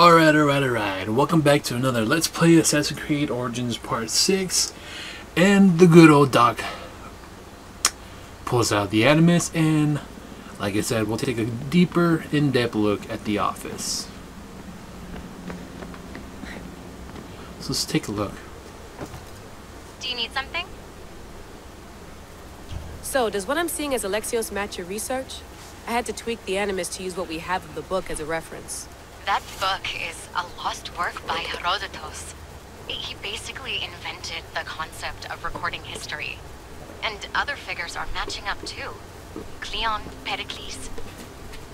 Alright. Welcome back to another Let's Play Assassin's Creed Origins Part 6. And the good old Doc pulls out the Animus, and like I said, we'll take a deeper, in-depth look at the office. So let's take a look. Do you need something? So, does what I'm seeing as Alexios match your research? I had to tweak the Animus to use what we have of the book as a reference. That book is a lost work by Herodotus. He basically invented the concept of recording history. And other figures are matching up too. Cleon, Pericles.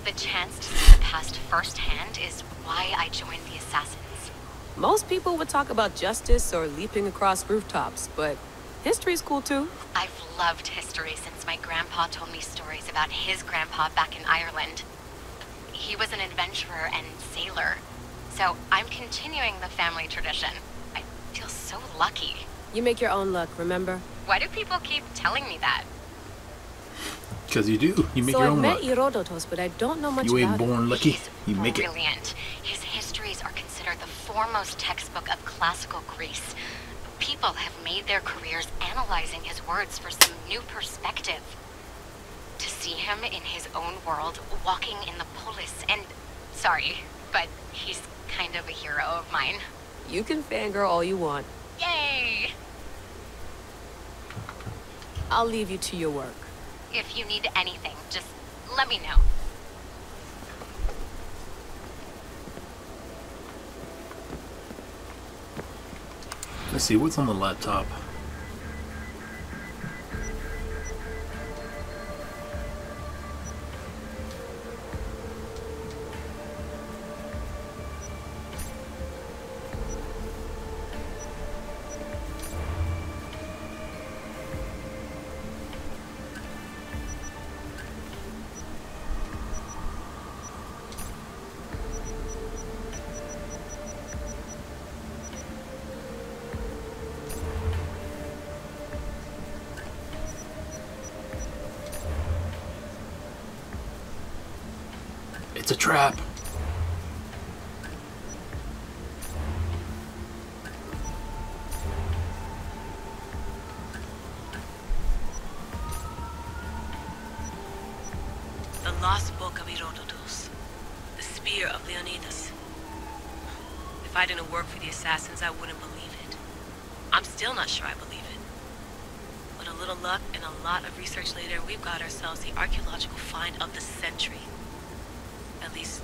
The chance to see the past firsthand is why I joined the Assassins. Most people would talk about justice or leaping across rooftops, but history's cool too. I've loved history since my grandpa told me stories about his grandpa back in Ireland. He was an adventurer and sailor, so I'm continuing the family tradition. I feel so lucky. You make your own luck, remember? Why do people keep telling me that? Because you do. You make your own luck. So I've met Herodotus, but I don't know much about You ain't born lucky. You He's make it. brilliant. His histories are considered the foremost textbook of classical Greece. People have made their careers analyzing his words for some new perspective. To see him in his own world, walking in the polis, and... Sorry, but he's kind of a hero of mine. You can fangirl all you want. Yay! I'll leave you to your work. If you need anything, just let me know. Let's see, what's on the laptop? It's a trap. The Lost Book of Herodotus. The Spear of Leonidas. If I didn't work for the Assassins, I wouldn't believe it. I'm still not sure I believe it. But a little luck and a lot of research later, we've got ourselves the archaeological find of the century. At least,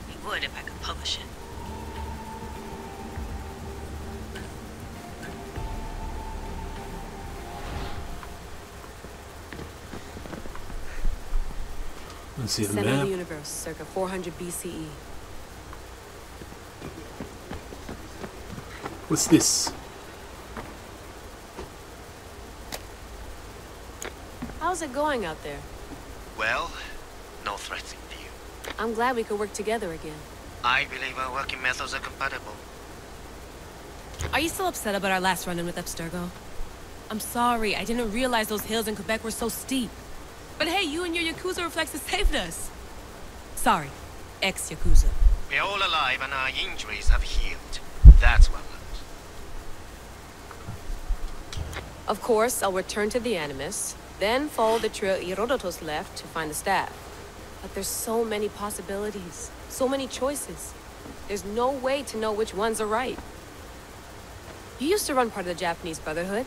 we would if I could publish it. Let's see the Center of map. the universe, circa 400 BCE. What's this? How's it going out there? Well, no threats in view. I'm glad we could work together again. I believe our working methods are compatible. Are you still upset about our last run-in with Abstergo? I'm sorry, I didn't realize those hills in Quebec were so steep. But hey, you and your Yakuza reflexes saved us. Sorry, ex-Yakuza. We're all alive and our injuries have healed. That's what matters. Of course, I'll return to the Animus, then follow the trail Herodotus left to find the staff. But there's so many possibilities, so many choices. There's no way to know which ones are right. You used to run part of the Japanese Brotherhood.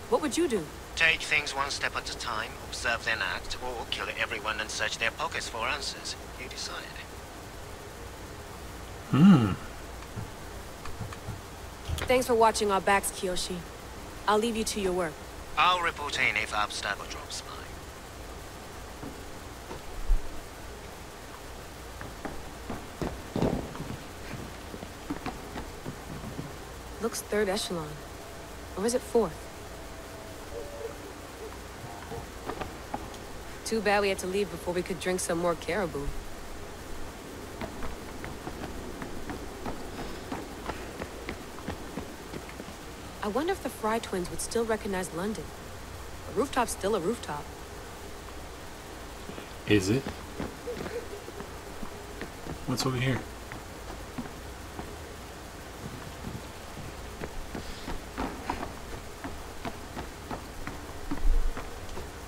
What would you do? Take things one step at a time, observe then act, or kill everyone and search their pockets for answers. You decide. Thanks for watching our backs, Kiyoshi. I'll leave you to your work. I'll report in if Abstergo drops by. Looks third echelon. Or is it fourth? Too bad we had to leave before we could drink some more caribou. I wonder if the Fry twins would still recognize London. A rooftop's still a rooftop. Is it? What's over here?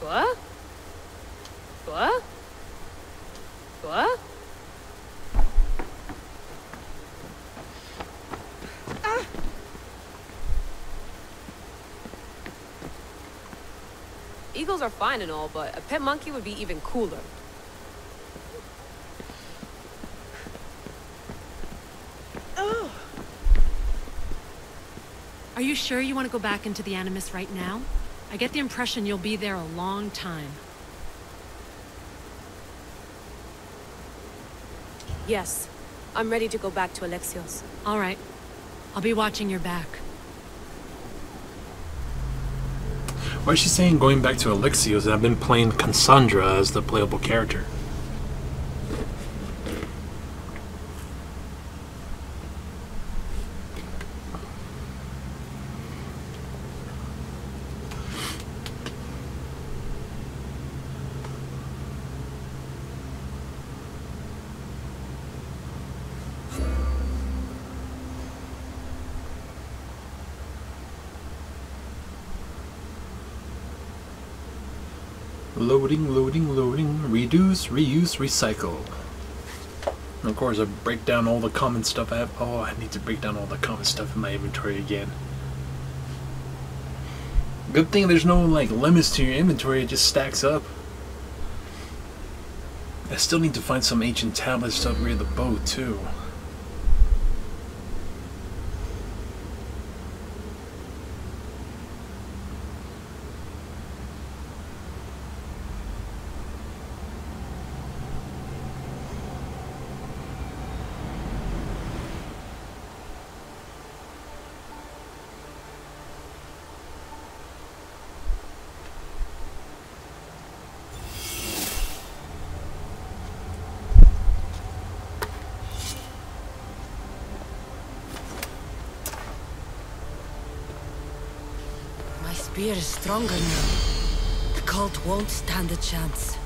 What? What? What? Eagles are fine and all, but a pet monkey would be even cooler. Are you sure you want to go back into the Animus right now? I get the impression you'll be there a long time. Yes, I'm ready to go back to Alexios. All right. I'll be watching your back. Why is she saying going back to Alexios and I've been playing Cassandra as the playable character? Loading, loading, loading, reduce, reuse, recycle. And of course I break down all the common stuff I have. Oh, I need to break down all the common stuff in my inventory again. Good thing there's no like limits to your inventory, it just stacks up. I still need to find some ancient tablets to upgrade the bow too. The spear is stronger now. The cult won't stand a chance.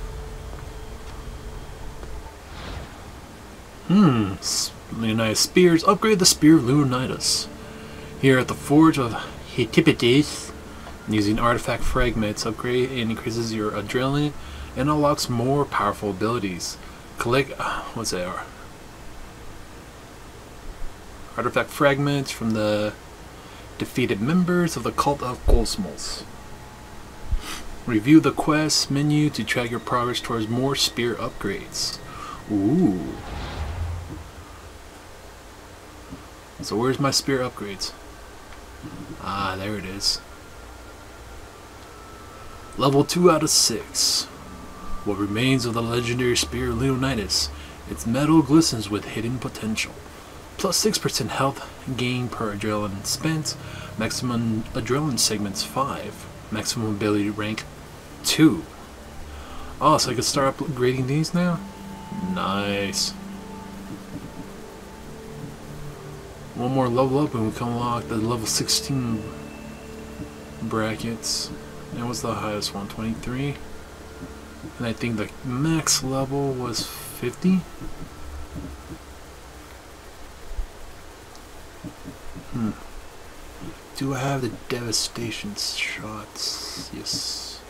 Leonidas spears. Upgrade the spear of Leonidas. Here at the Forge of Hittipites, using artifact fragments, upgrade and increases your adrenaline and unlocks more powerful abilities. Collect what's that? Artifact fragments from the defeated members of the Cult of Goldsmiths. Review the quest menu to track your progress towards more spear upgrades. Ooh. So where's my spear upgrades? Ah, there it is. Level 2 out of 6. What remains of the legendary spear of Leonidas? Its metal glistens with hidden potential. Plus 6% health gain per adrenaline spent. Maximum adrenaline segments 5. Maximum ability rank 2. Oh, so I can start upgrading these now? Nice. One more level up and we can unlock the level 16 brackets. And what's the highest one? 23? And I think the max level was 50? Do I have the devastation shots? Yes.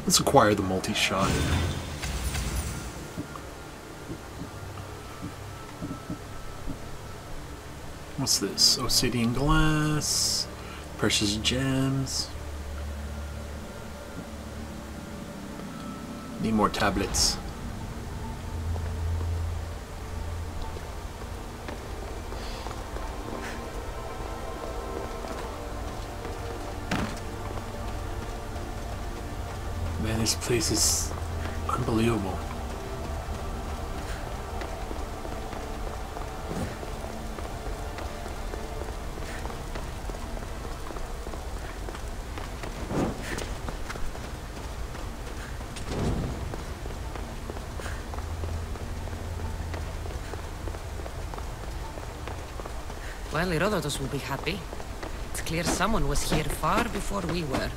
Let's acquire the multi-shot. What's this? Obsidian glass, precious gems. Need more tablets. Man, this place is unbelievable. Well, Herodotus will be happy. It's clear someone was here far before we were.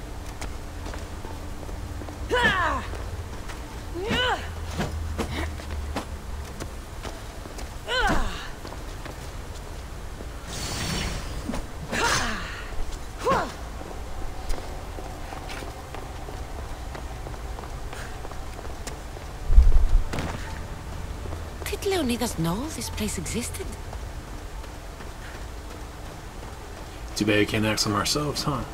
Did Leonidas know this place existed? Too bad we can't ask them ourselves, huh?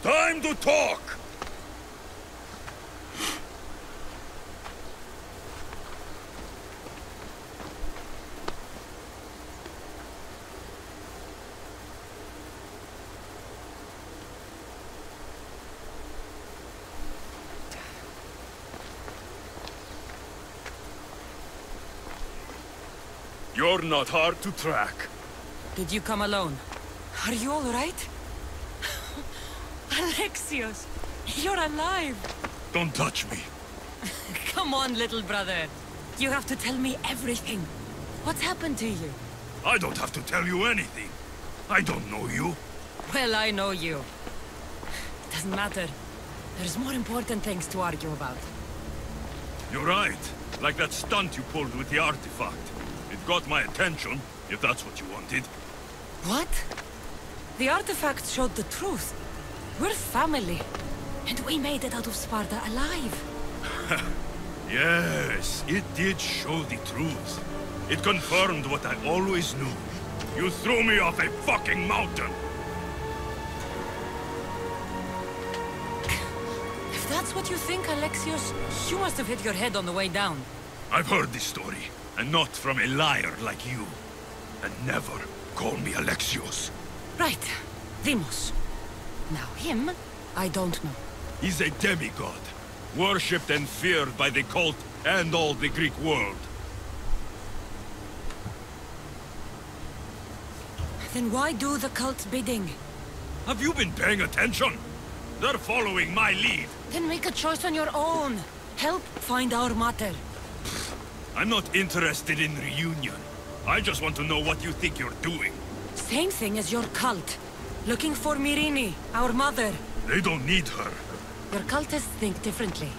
Time to talk! You're not hard to track. Did you come alone? Are you all right? Alexios, you're alive! Don't touch me. Come on, little brother. You have to tell me everything. What's happened to you? I don't have to tell you anything. I don't know you. Well, I know you. Doesn't matter. There's more important things to argue about. You're right. Like that stunt you pulled with the artifact. It got my attention, if that's what you wanted. What? The artifact showed the truth. We're family. And we made it out of Sparta alive. Yes, it did show the truth. It confirmed what I always knew. You threw me off a fucking mountain! If that's what you think, Alexios, you must have hit your head on the way down. I've heard this story, and not from a liar like you. And never call me Alexios. Right. Deimos. Now him, I don't know. He's a demigod, worshipped and feared by the cult and all the Greek world. Then why do the cult's bidding? Have you been paying attention? They're following my lead. Then make a choice on your own. Help find our mater. I'm not interested in reunion. I just want to know what you think you're doing. Same thing as your cult. Looking for Myrrine, our mother. They don't need her. Your cultists think differently.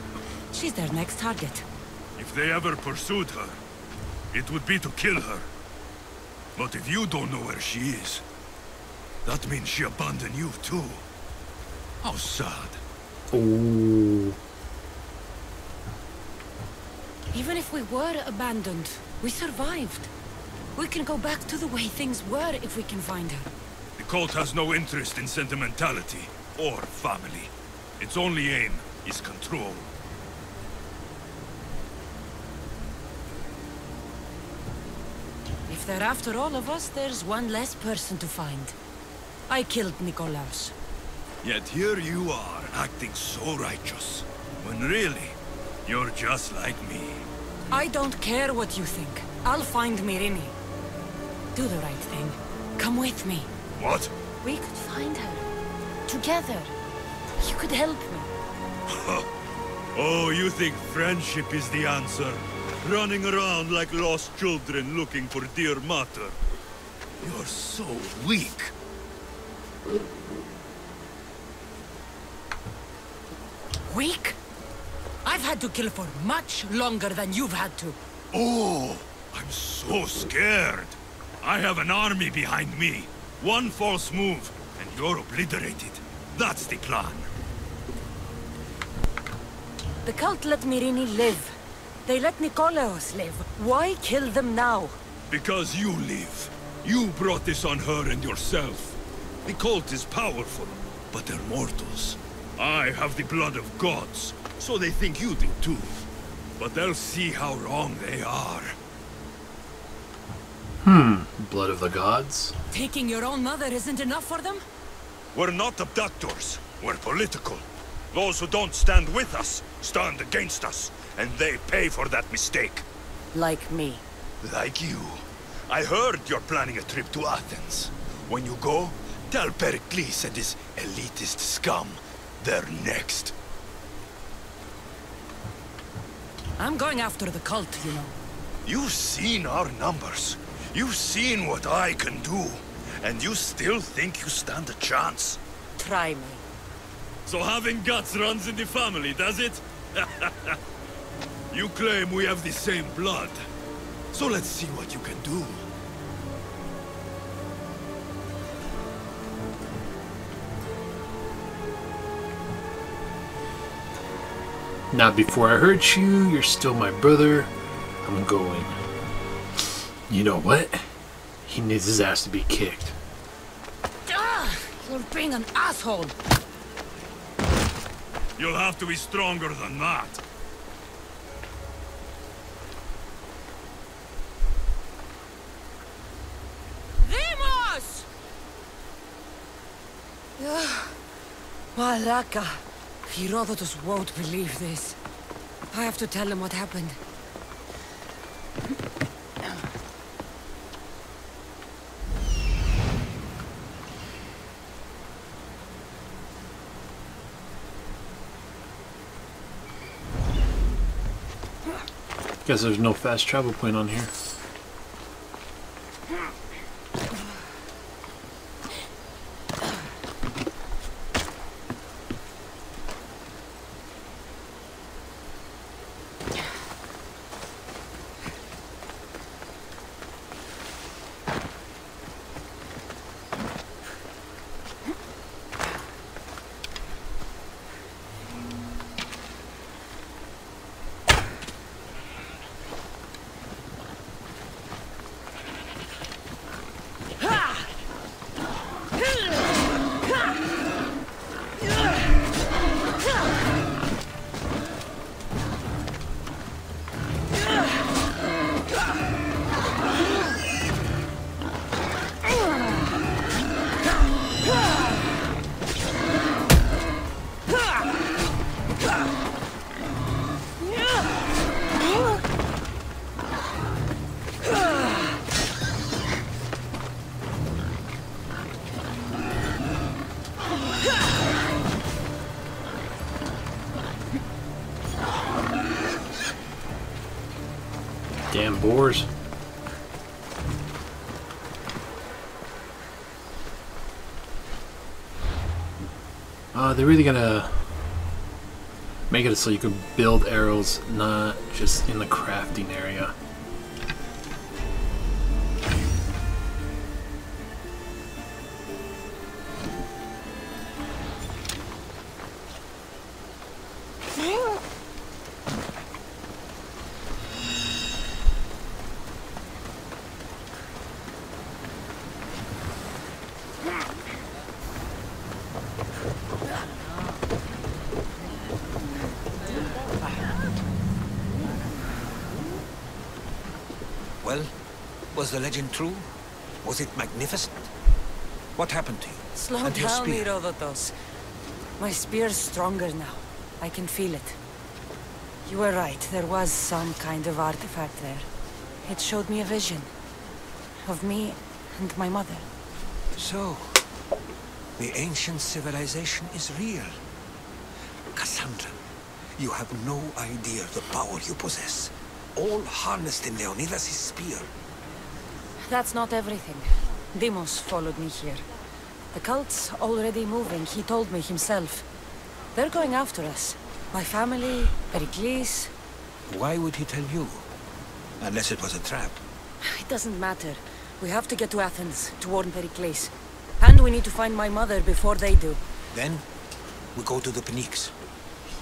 She's their next target. If they ever pursued her, it would be to kill her. But if you don't know where she is, that means she abandoned you too. How sad. Ooh. Even if we were abandoned, we survived. We can go back to the way things were if we can find her. The cult has no interest in sentimentality or family. Its only aim is control. If they're after all of us, there's one less person to find. I killed Nikolaos. Yet here you are, acting so righteous. When really, you're just like me. I don't care what you think. I'll find Myrrine. Do the right thing. Come with me. What? We could find her. Together. You could help me. Oh, you think friendship is the answer? Running around like lost children looking for dear mater. You're so weak. Weak? I've had to kill for much longer than you've had to. Oh, I'm so scared. I have an army behind me. One false move, and you're obliterated. That's the plan. The cult let Myrrine live. They let Nikolaos live. Why kill them now? Because you live. You brought this on her and yourself. The cult is powerful, but they're mortals. I have the blood of gods, so they think you do too. But they'll see how wrong they are. Blood of the gods? Taking your own mother isn't enough for them? We're not abductors. We're political. Those who don't stand with us, stand against us. And they pay for that mistake. Like me. Like you. I heard you're planning a trip to Athens. When you go, tell Pericles and his elitist scum they're next. I'm going after the cult, you know. You've seen our numbers. You've seen what I can do. And you still think you stand a chance? Try me. So having guts runs in the family, does it? You claim we have the same blood. So let's see what you can do. Not before I hurt you, you're still my brother. I'm going. You know what? He needs his ass to be kicked. You're being an asshole. You'll have to be stronger than that. Demos! Malaka. Herodotus won't believe this. I have to tell him what happened. Guess there's no fast travel point on here. Damn boars. They're really gonna make it so you can build arrows, not just in the crafting area. Well, was the legend true? Was it magnificent? What happened to you? Slow And your down, spear? Herodotus. My spear's stronger now. I can feel it. You were right. There was some kind of artifact there. It showed me a vision. Of me and my mother. So, the ancient civilization is real. Cassandra, you have no idea the power you possess. All harnessed in Leonidas' spear. That's not everything. Demos followed me here. The cult's already moving, he told me himself. They're going after us. My family, Pericles. Why would he tell you? Unless it was a trap. It doesn't matter. We have to get to Athens to warn Pericles. And we need to find my mother before they do. Then, we go to the Pnyx.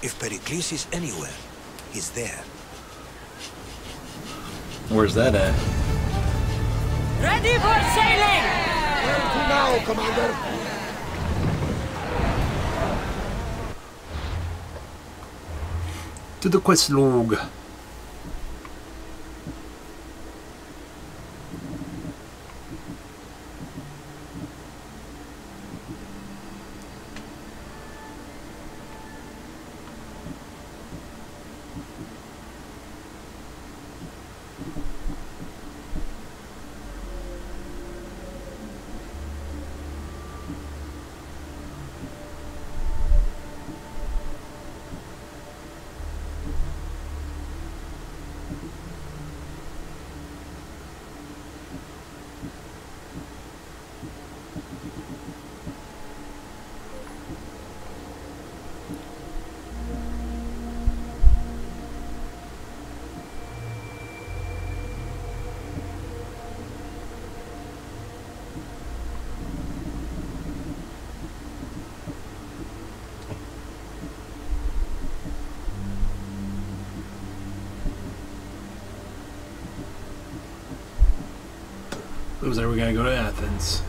If Pericles is anywhere, he's there. Where's that at? Ready for sailing! Where to now, Commander? To the quest log. Looks like we gotta go to Athens.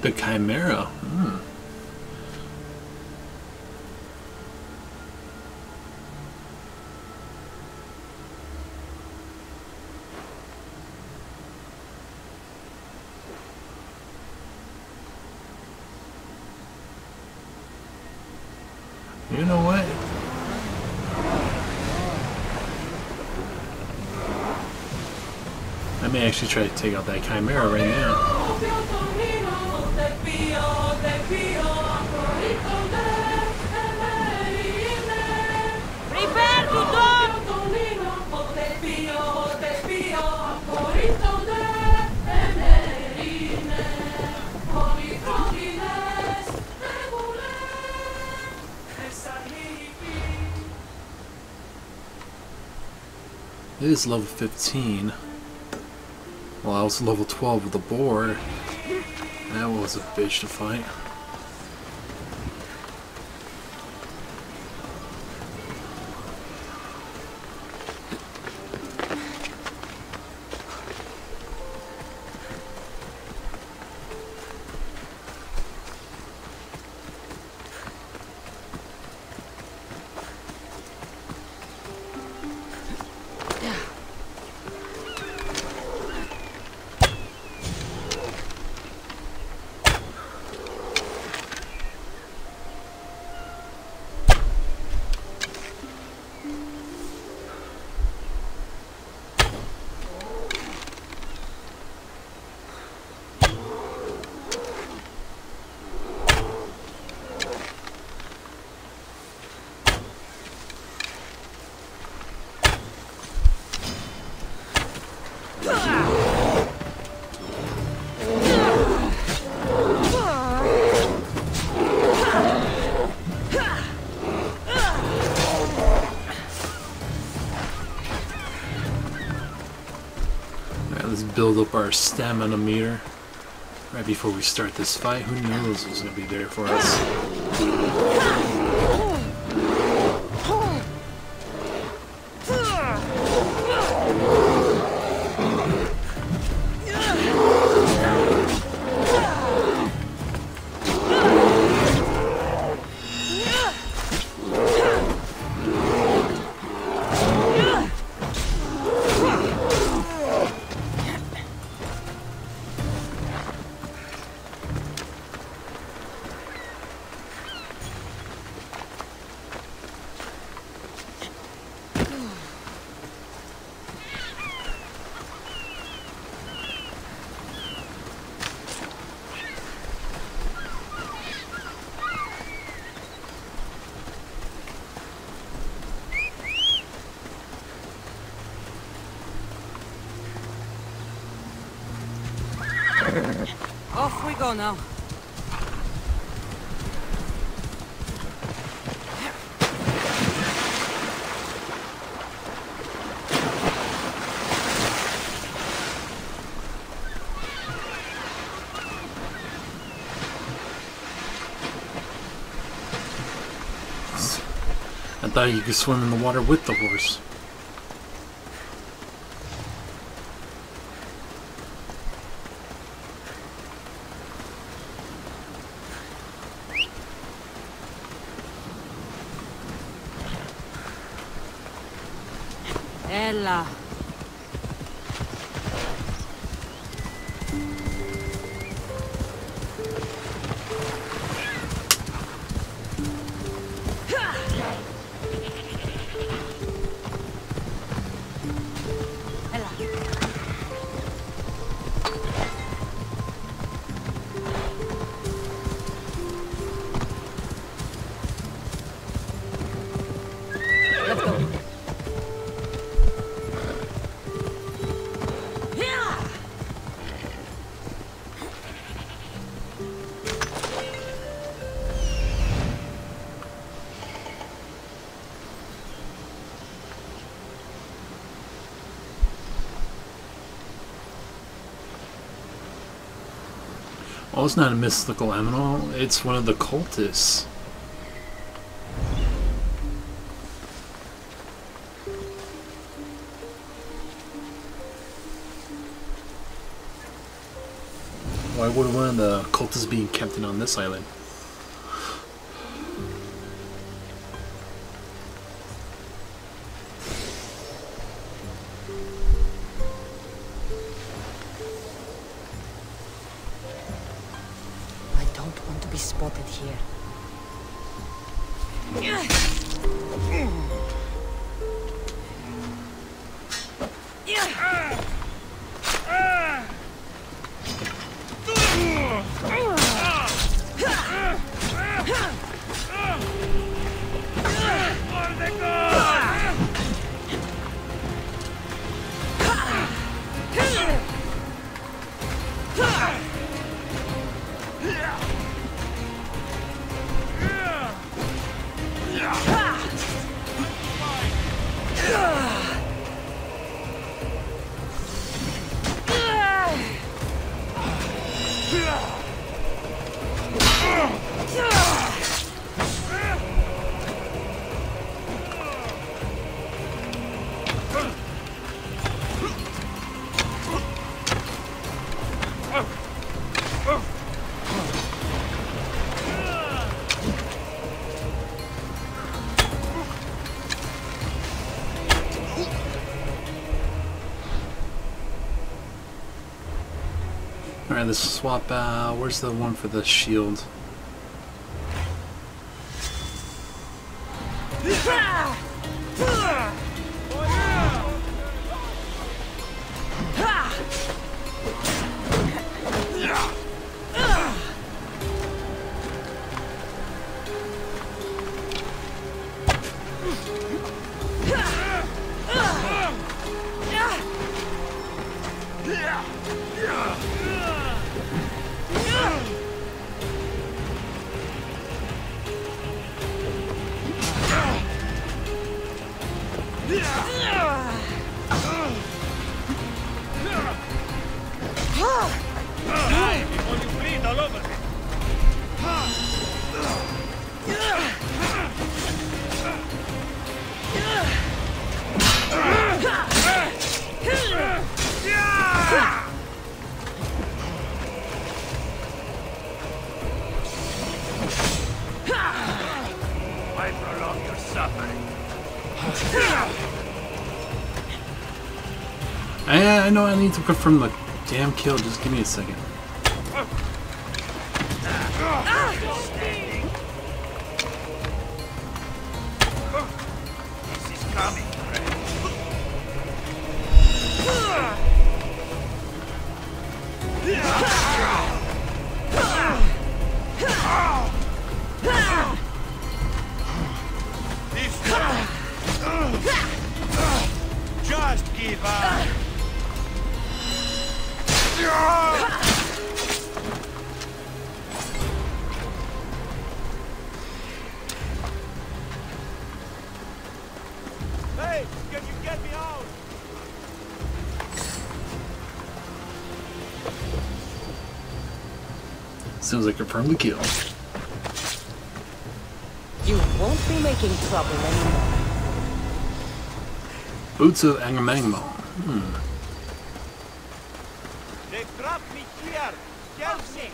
The Chimera. You know what? I may actually try to take out that Chimera right now. Prepare to dodge! It is level 15. Well, I was level 12 with the boar. That was a bitch to fight. Let's build up our stamina meter right before we start this fight. Who knows who's going to be there for us. Off we go now. I thought you could swim in the water with the horse. Ella. Oh, it's not a mystical animal. It's one of the cultists. Why would one of the cultists be kept on this island? I don't want to be spotted here. Alright, let's swap out. Where's the one for the shield? I know I need to confirm the damn kill. Just give me a second. Just give up. Hey, can you get me out? Seems like confirmed the kill. You won't be making trouble anymore. Boots of Agamemnon. They trapped me here. Help me.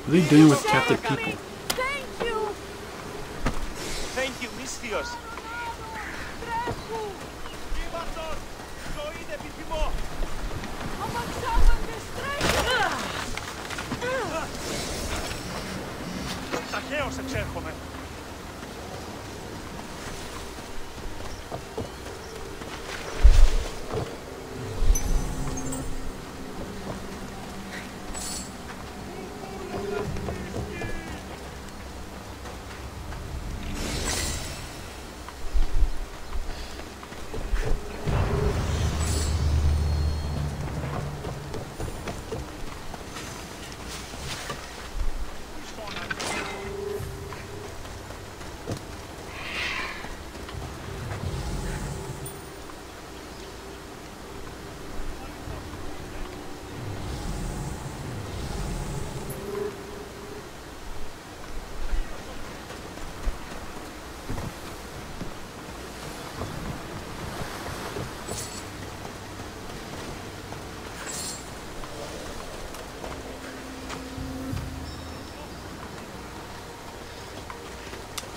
What are they doing with captive people? Thank you, Mystios. Ταχαίως εξέρχομαι.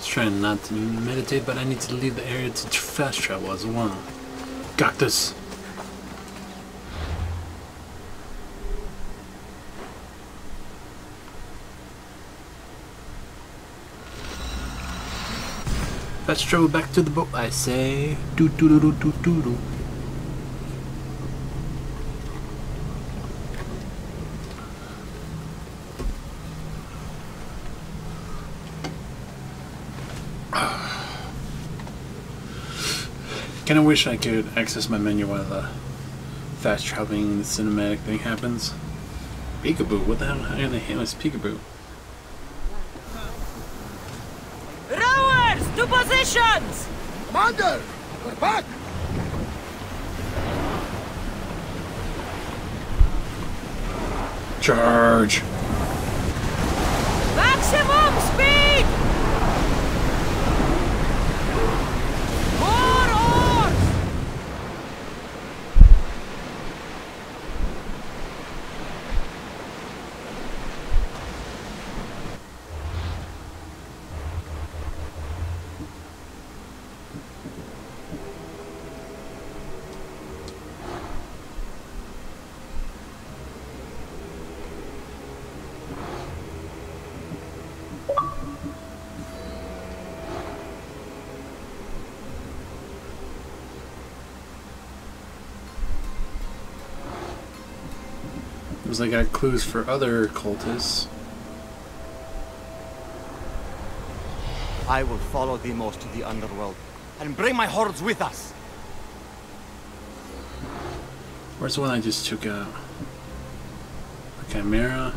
trying not to meditate, but I need to leave the area to fast travel as well. Got this. Fast travel back to the boat, I say. Do do do do do do do. Kinda wish I could access my menu while the fast traveling cinematic thing happens. Peekaboo, what the hell is peekaboo? Rowers, to positions! Commander! We're back! Charge! Maximum speed! More oars! Looks like I got clues for other cultists. I will follow the most to the underworld and bring my hordes with us. Where's the one I just took out? A chimera.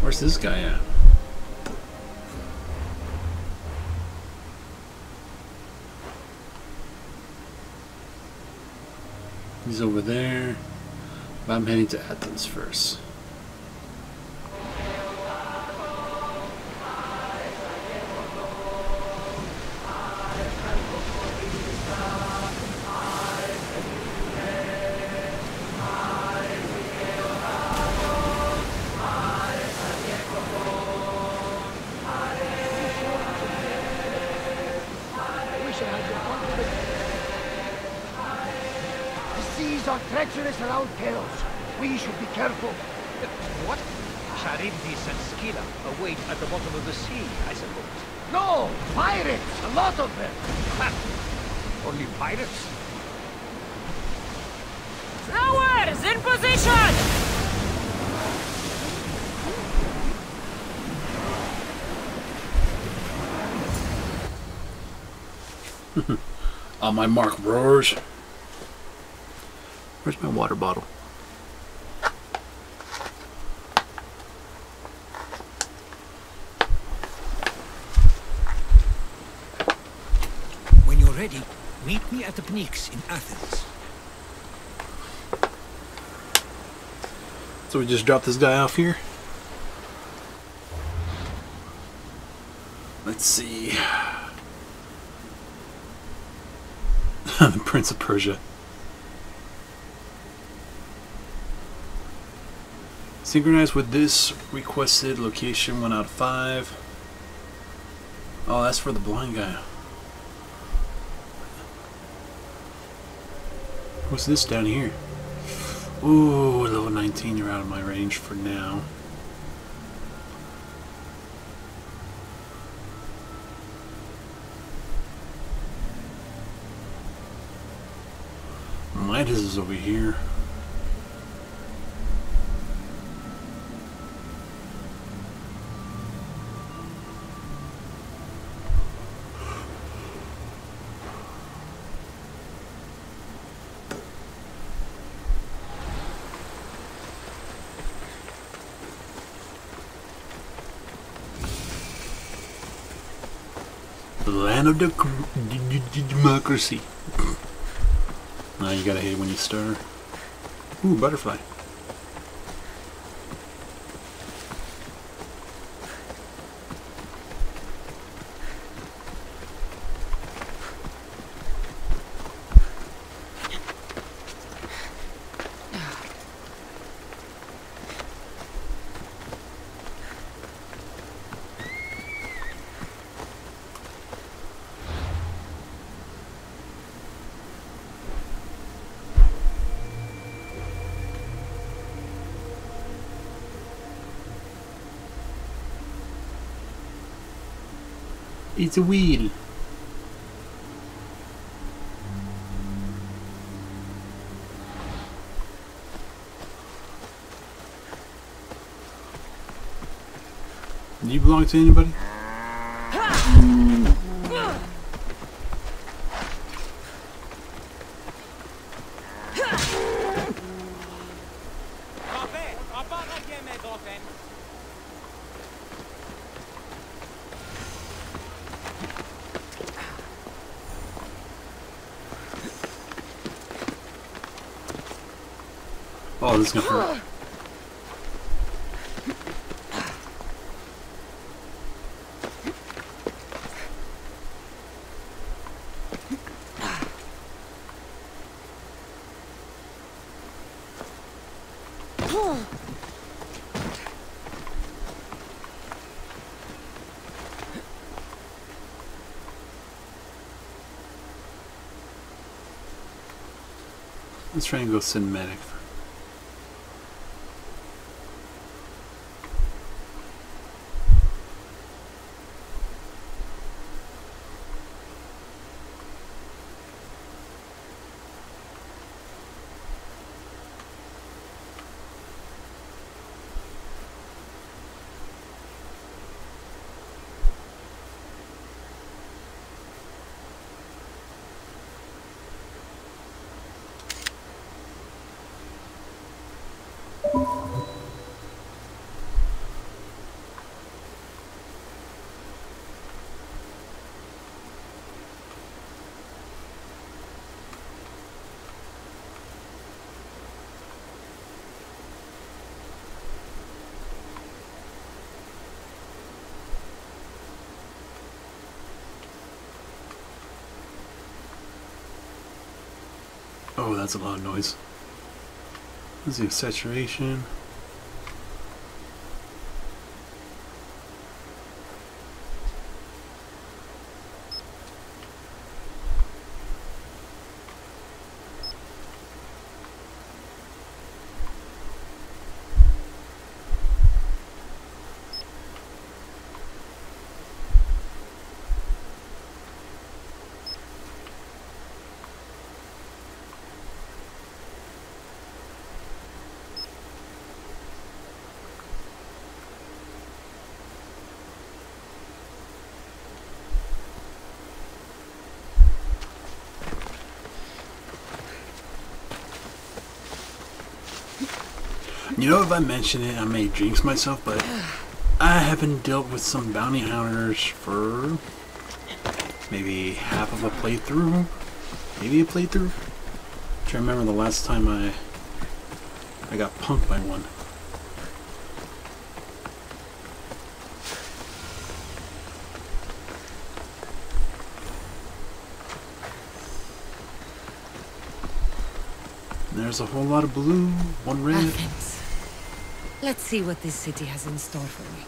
Where's this guy at? He's over there. But I'm heading to Athens first. Are treacherous around Chaos. We should be careful. What? Charybdis and Scylla await at the bottom of the sea, I suppose. No! Pirates! A lot of them! Ha! Only pirates? Rowers, in position! On my mark, roars. Where's my water bottle? When you're ready, meet me at the Pnyx in Athens. So we just dropped this guy off here? Let's see. The Prince of Persia. Synchronized with this requested location 1 out of 5. Oh, that's for the blind guy. What's this down here? Ooh, level 19, you're out of my range for now. Midas is over here. The land of the democracy. Now you gotta hit it when you stir. Ooh, butterfly. It's a wheel. Do you belong to anybody? Oh, this is gonna hurt. Let's try and go cinematic. Oh, that's a lot of noise. Let's do saturation. You know, if I mention it, I may jinx myself, but I haven't dealt with some bounty hunters for maybe half of a playthrough, maybe a playthrough. I'm trying to remember the last time I got punked by one. There's a whole lot of blue, one red. Athens. Let's see what this city has in store for me.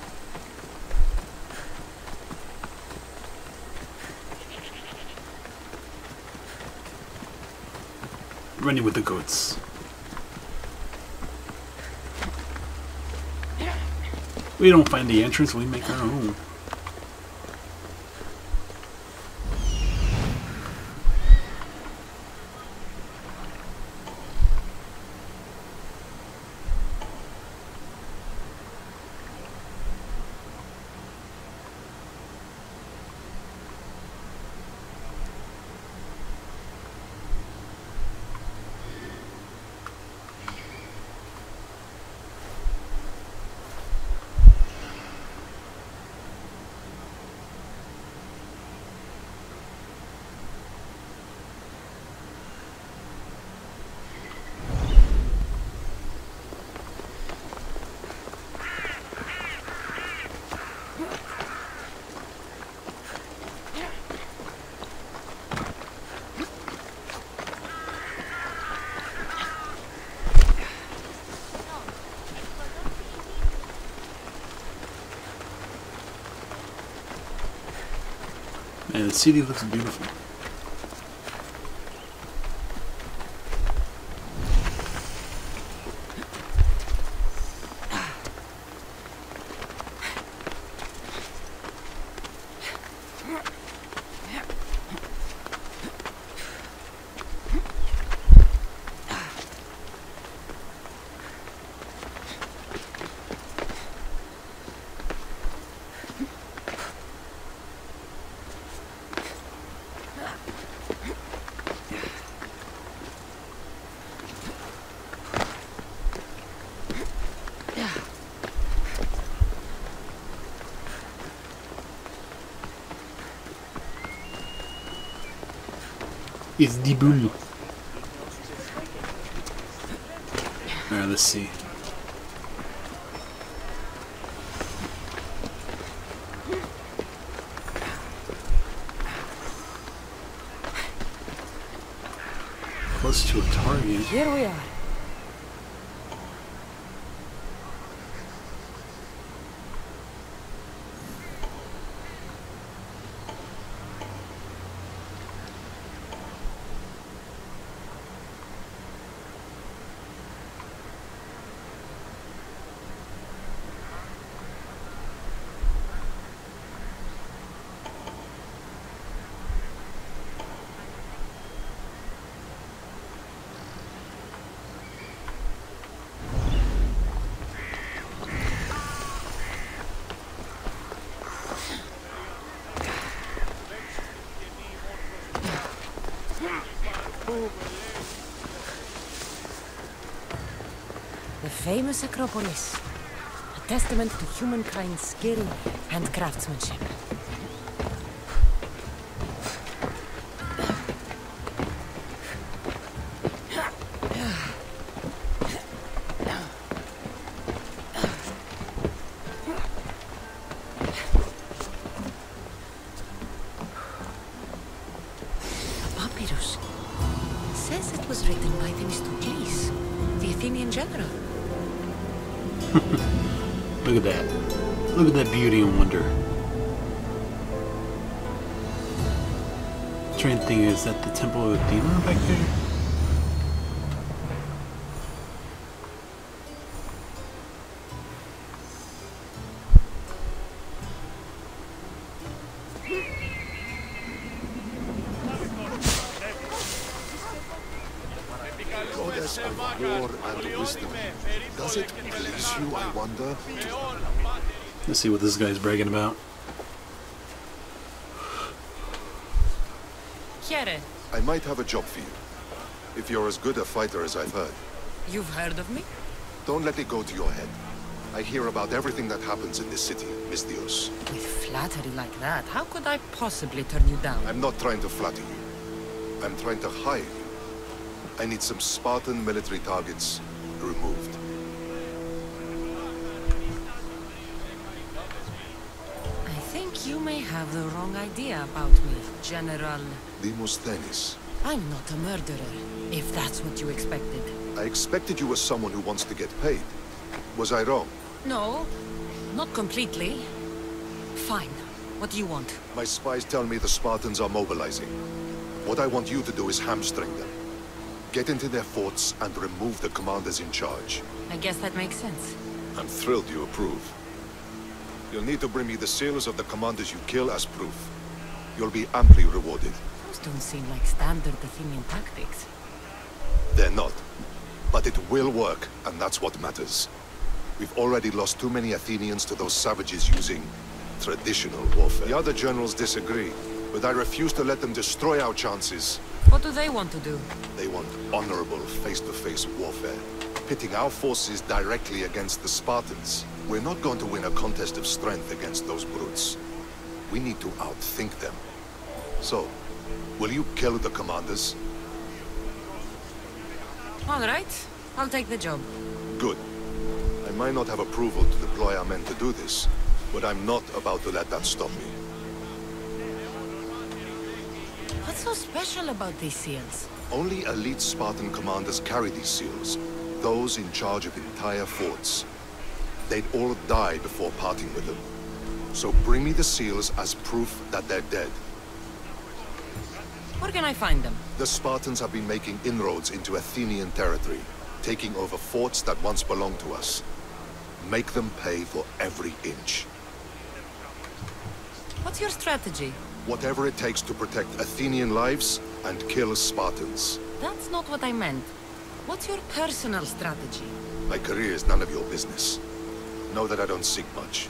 Running with the goats. We don't find the entrance, we make our own. And the city looks beautiful. It's the bull. Alright, let's see. Close to a target. Here we are. The famous Acropolis, a testament to humankind's skill and craftsmanship. A papyrus. Says it was written by Themistocles, the Athenian general. Look at that. Look at that beauty and wonder. I'm trying to think, is that the Temple of Athena back there? Goddess of war and wisdom. Does it please you, I wonder? Let's see what this guy's bragging about. Chiere, I might have a job for you. If you're as good a fighter as I've heard. you've heard of me? Don't let it go to your head. I hear about everything that happens in this city, Miss Dios. With flattery like that, how could I possibly turn you down? I'm not trying to flatter you. I'm trying to hire you. I need some Spartan military targets removed. I think you may have the wrong idea about me, General. Demosthenes. I'm not a murderer, if that's what you expected. I expected you as someone who wants to get paid. Was I wrong? No, not completely. Fine. What do you want? My spies tell me the Spartans are mobilizing. What I want you to do is hamstring them. Get into their forts and remove the commanders in charge. I guess that makes sense. I'm thrilled you approve. You'll need to bring me the seals of the commanders you kill as proof. You'll be amply rewarded. Those don't seem like standard Athenian tactics. They're not. But it will work, and that's what matters. We've already lost too many Athenians to those savages using traditional warfare. The other generals disagree, but I refuse to let them destroy our chances. What do they want to do? They want honorable face-to-face warfare, pitting our forces directly against the Spartans. We're not going to win a contest of strength against those brutes. We need to outthink them. So, will you kill the commanders? All right, I'll take the job. Good. I might not have approval to deploy our men to do this, but I'm not about to let that stop me. What's so special about these seals? Only elite Spartan commanders carry these seals, those in charge of entire forts. They'd all die before parting with them. So bring me the seals as proof that they're dead. Where can I find them? The Spartans have been making inroads into Athenian territory, taking over forts that once belonged to us. Make them pay for every inch. What's your strategy? Whatever it takes to protect Athenian lives and kill Spartans. That's not what I meant. What's your personal strategy? My career is none of your business. Know that I don't seek much.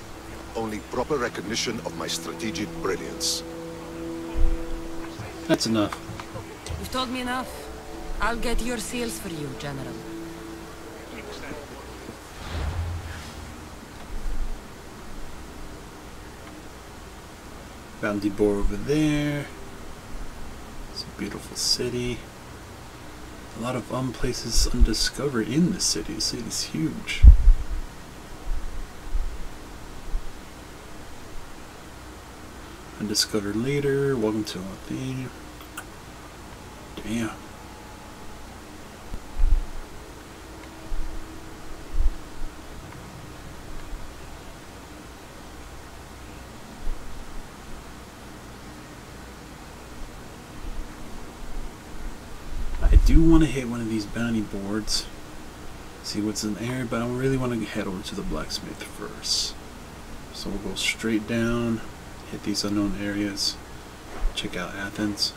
Only proper recognition of my strategic brilliance. That's enough. You've told me enough. I'll get your seals for you, General. Bounty board over there. It's a beautiful city. A lot of places undiscovered in the city. The city's huge. Undiscovered leader. Welcome to Odyssey. Damn. I do want to hit one of these bounty boards, see what's in there, but I really want to head over to the blacksmith first. So we'll go straight down, hit these unknown areas, check out Athens.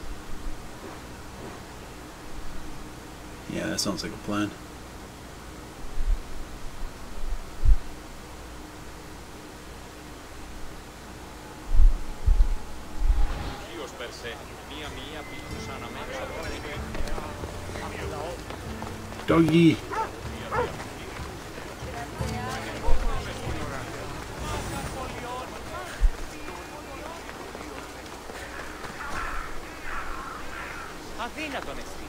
Yeah, that sounds like a plan. Doggy! Αδύνατον εστί.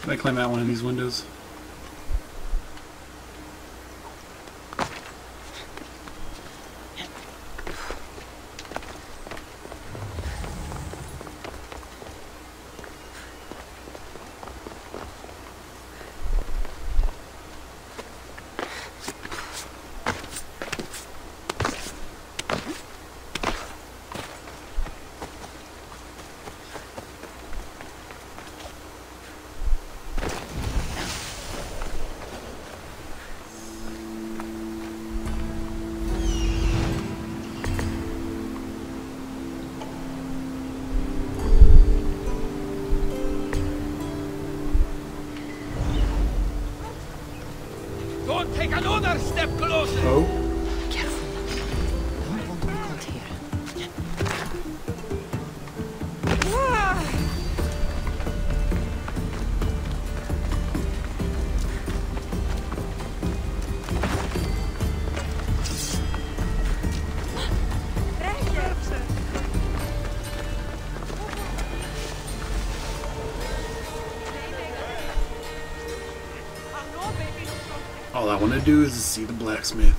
Can I climb out one of these windows? Don't take another step closer! Oh. Careful. Don't want to be caught here. All I want to do is see the blacksmith.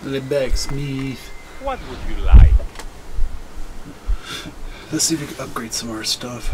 The backsmith. What would you like? Let's see if we can upgrade some of our stuff.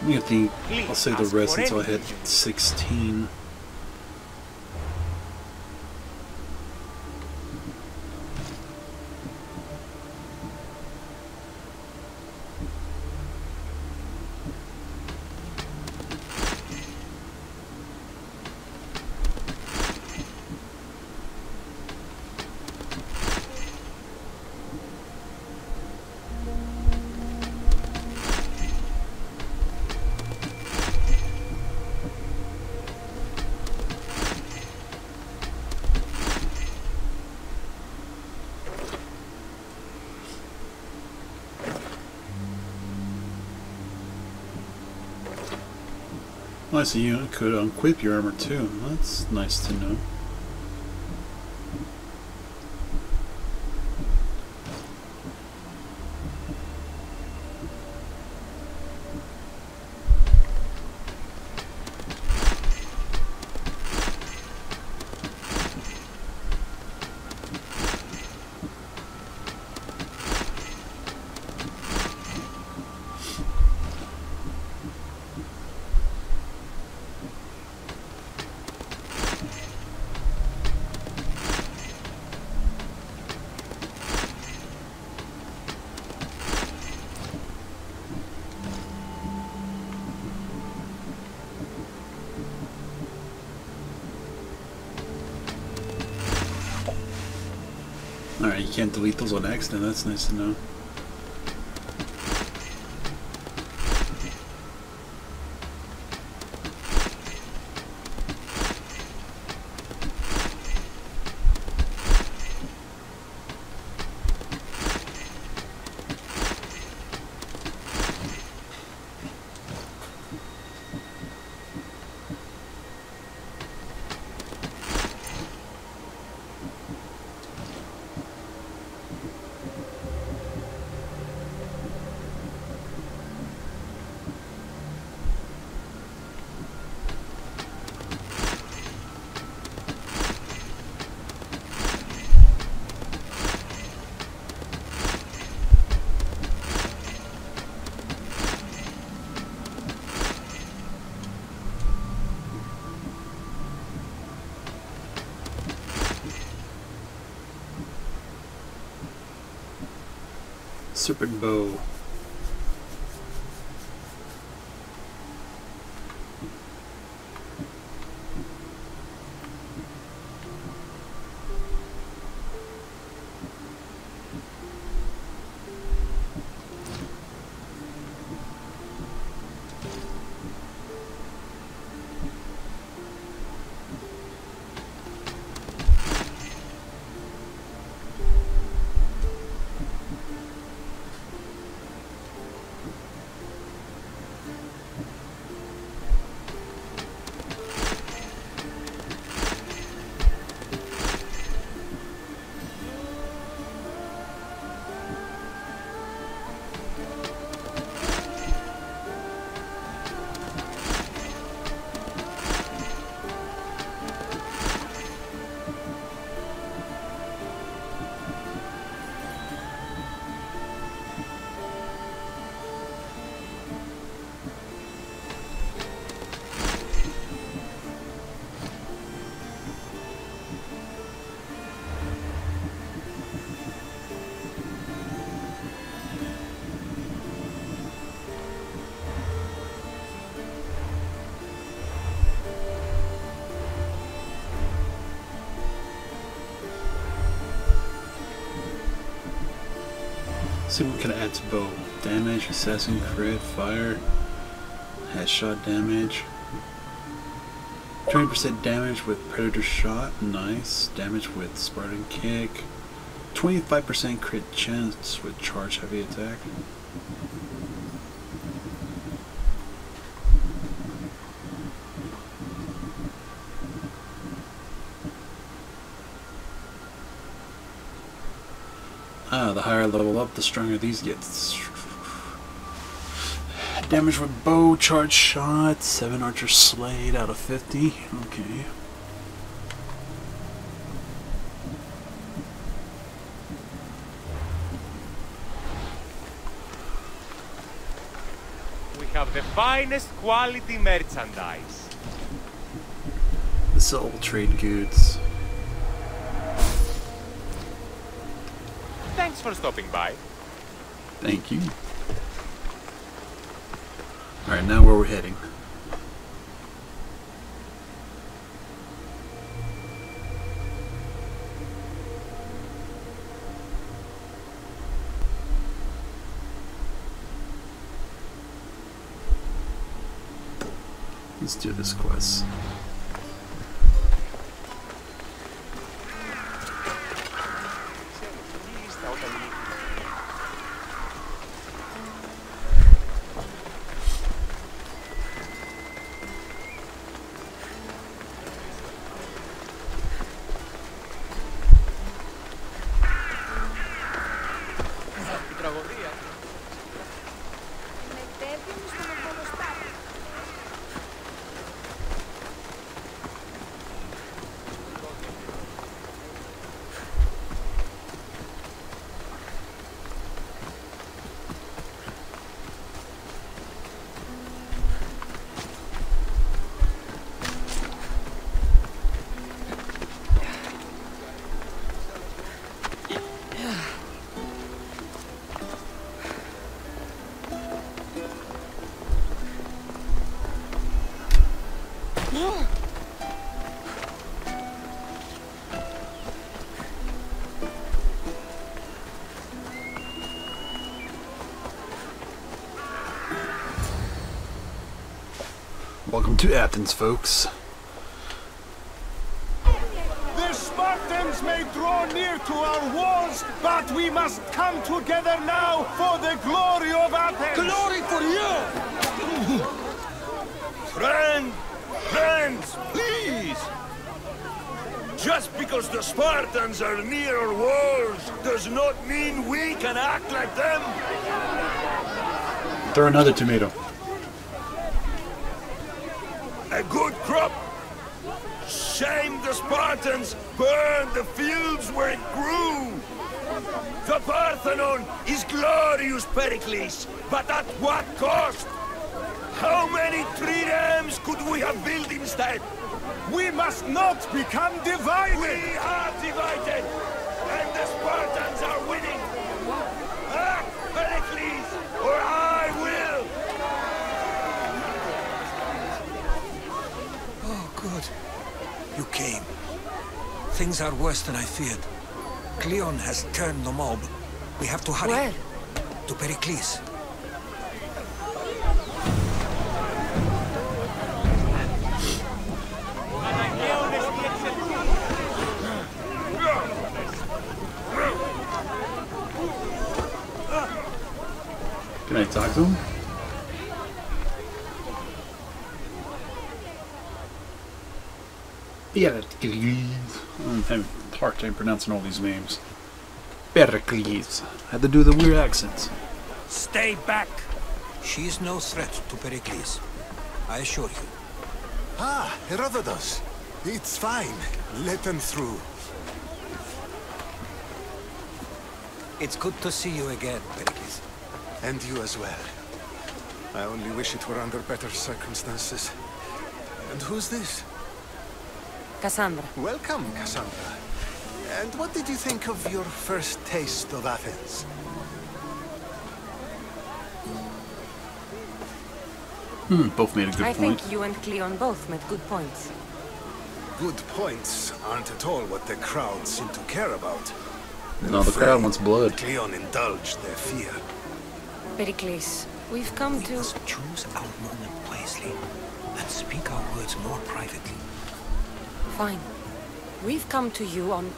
I think I'll save the rest until I hit 16. Well, I see you could equip your armor too. That's nice to know. Alright, you can't delete those on accident, that's nice to know. Serpent bow. See what can I add to bow. Damage, assassin, crit, fire, headshot damage. 20% damage with Predator Shot, nice. Damage with Spartan Kick. 25% crit chance with Charge Heavy Attack. The higher level up, the stronger these get. Damage with bow, charge shot, 7 archer slayed out of 50. Okay. We have the finest quality merchandise. This is all trade goods. Thanks for stopping by. Thank you. Alright, now where we're heading. Let's do this quest. Welcome to Athens, folks. The Spartans may draw near to our walls, but we must come together now for the glory of Athens! Glory for you! Friends, please! Just because the Spartans are near our walls does not mean we can act like them! Throw another tomato. A good crop! Shame the Spartans burned the fields where it grew! The Parthenon is glorious, Pericles, but at what cost? How many triremes could we have built instead? We must not become divided! We are divided! And the Spartans are winning! Act, Pericles, or I will! Oh, good. You came. Things are worse than I feared. Cleon has turned the mob. We have to hurry. Where? To Pericles. Can I talk to him? Pericles. I'm having a hard time pronouncing all these names. Pericles. Had to do the weird accents. Stay back! She is no threat to Pericles. I assure you. Ah, Herodotus. It's fine. Let them through. It's good to see you again, Pericles. And you as well. I only wish it were under better circumstances. And who's this? Cassandra. Welcome, Cassandra. And what did you think of your first taste of Athens? Both made a good point. I think you and Cleon both made good points. Good points aren't at all what the crowd seem to care about. No, the crowd wants blood. Cleon indulged their fear. Pericles, we've come We to... must choose our moment wisely and speak our words more privately. Fine. We've come to you on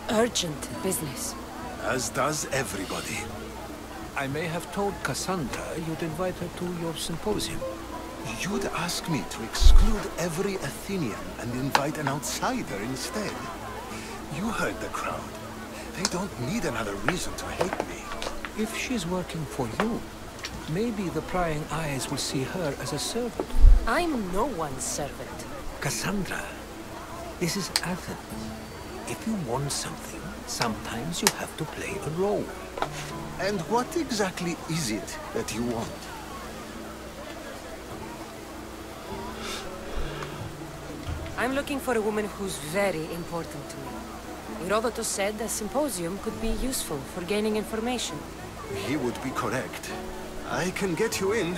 urgent business. As does everybody. I may have told Cassandra you'd invite her to your symposium. You'd ask me to exclude every Athenian and invite an outsider instead. You heard the crowd. They don't need another reason to hate me. If she's working for you, maybe the prying eyes will see her as a servant. I'm no one's servant. Cassandra, this is Athens. If you want something, sometimes you have to play a role. And what exactly is it that you want? I'm looking for a woman who's very important to me. Herodotus said a symposium could be useful for gaining information. He would be correct. I can get you in,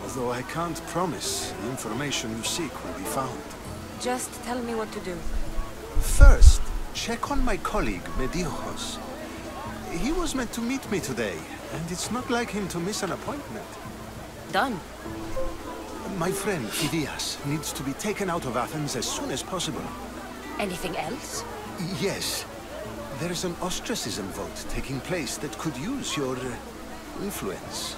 although I can't promise the information you seek will be found. Just tell me what to do. First, check on my colleague, Mediochos. He was meant to meet me today, and it's not like him to miss an appointment. Done. My friend, Phidias, needs to be taken out of Athens as soon as possible. Anything else? Yes. There is an ostracism vote taking place that could use your influence.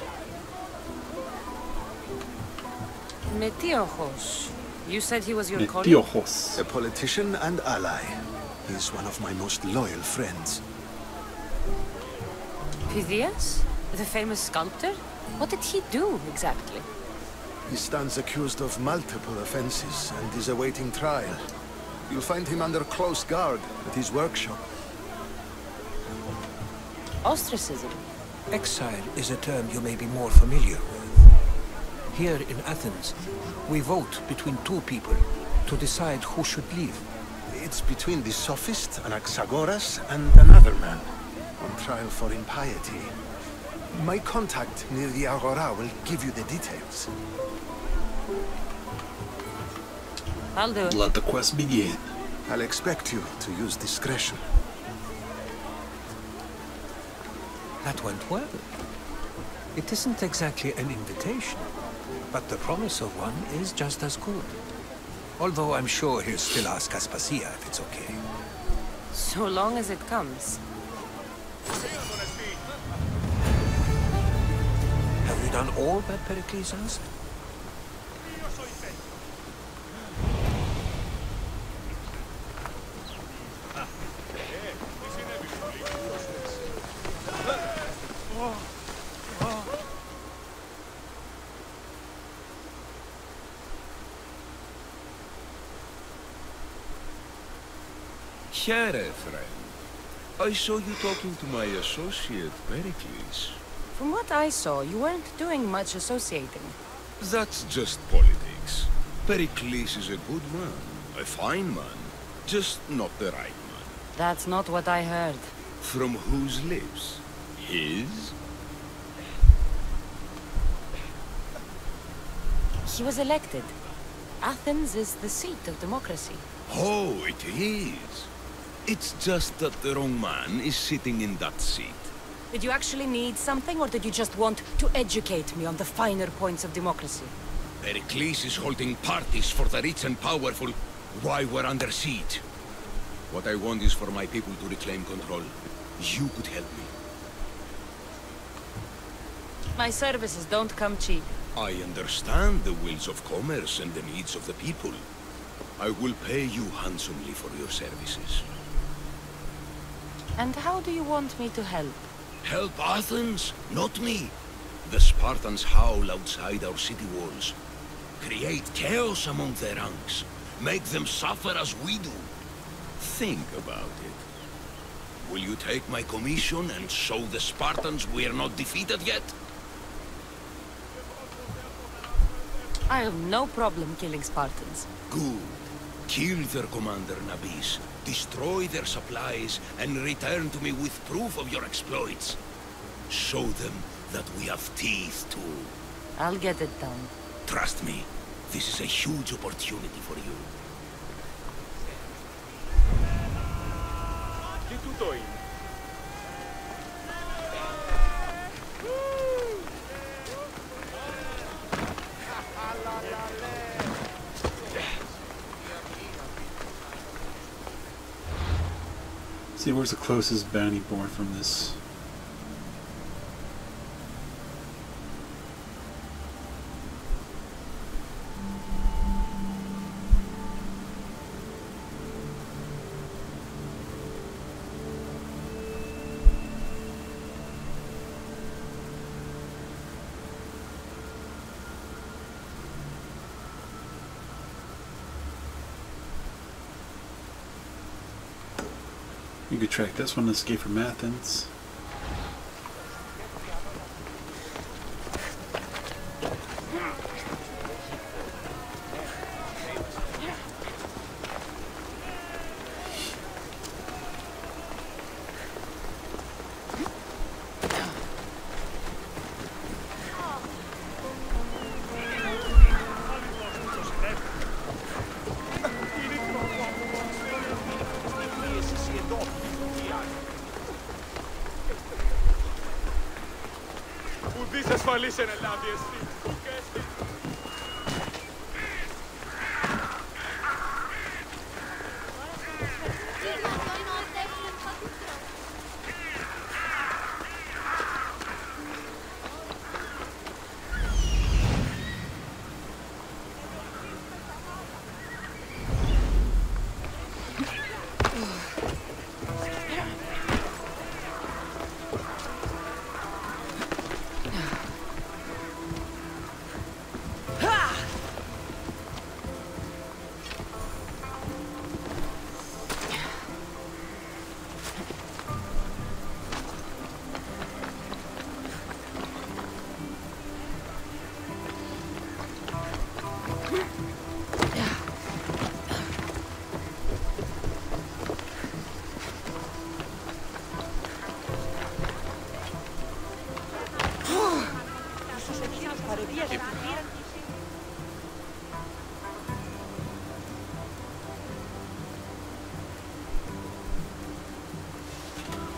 Metiochos. You said he was your Metiochos. A politician and ally. He's one of my most loyal friends. Phidias? The famous sculptor? What did he do, exactly? He stands accused of multiple offenses and is awaiting trial. You'll find him under close guard at his workshop. Ostracism? Exile is a term you may be more familiar with. Here in Athens, we vote between two people to decide who should leave. It's between the sophist, Anaxagoras, and another man on trial for impiety. My contact near the Agora will give you the details. I'll do it. Let the quest begin. I'll expect you to use discretion. That went well. It isn't exactly an invitation, but the promise of one is just as good. Although I'm sure he'll still ask Aspasia if it's okay. So long as it comes. Have you done all that Pericles asked? Here, friend. I saw you talking to my associate, Pericles. From what I saw, you weren't doing much associating. That's just politics. Pericles is a good man, a fine man, just not the right man. That's not what I heard. From whose lips? His? He was elected. Athens is the seat of democracy. Oh, it is. It's just that the wrong man is sitting in that seat. Did you actually need something, or did you just want to educate me on the finer points of democracy? Pericles is holding parties for the rich and powerful while we're under siege. What I want is for my people to reclaim control. You could help me. My services don't come cheap. I understand the wills of commerce and the needs of the people. I will pay you handsomely for your services. And how do you want me to help? Help Athens, not me. The Spartans howl outside our city walls. Create chaos among their ranks. Make them suffer as we do. Think about it. Will you take my commission and show the Spartans we are not defeated yet? I have no problem killing Spartans. Good. Kill their commander, Nabis. Destroy their supplies and return to me with proof of your exploits. Show them that we have teeth too. I'll get it done. Trust me, this is a huge opportunity for you. Τι τούτο είναι? See, where's the closest bounty board from this? You could track this one, Escape from Athens.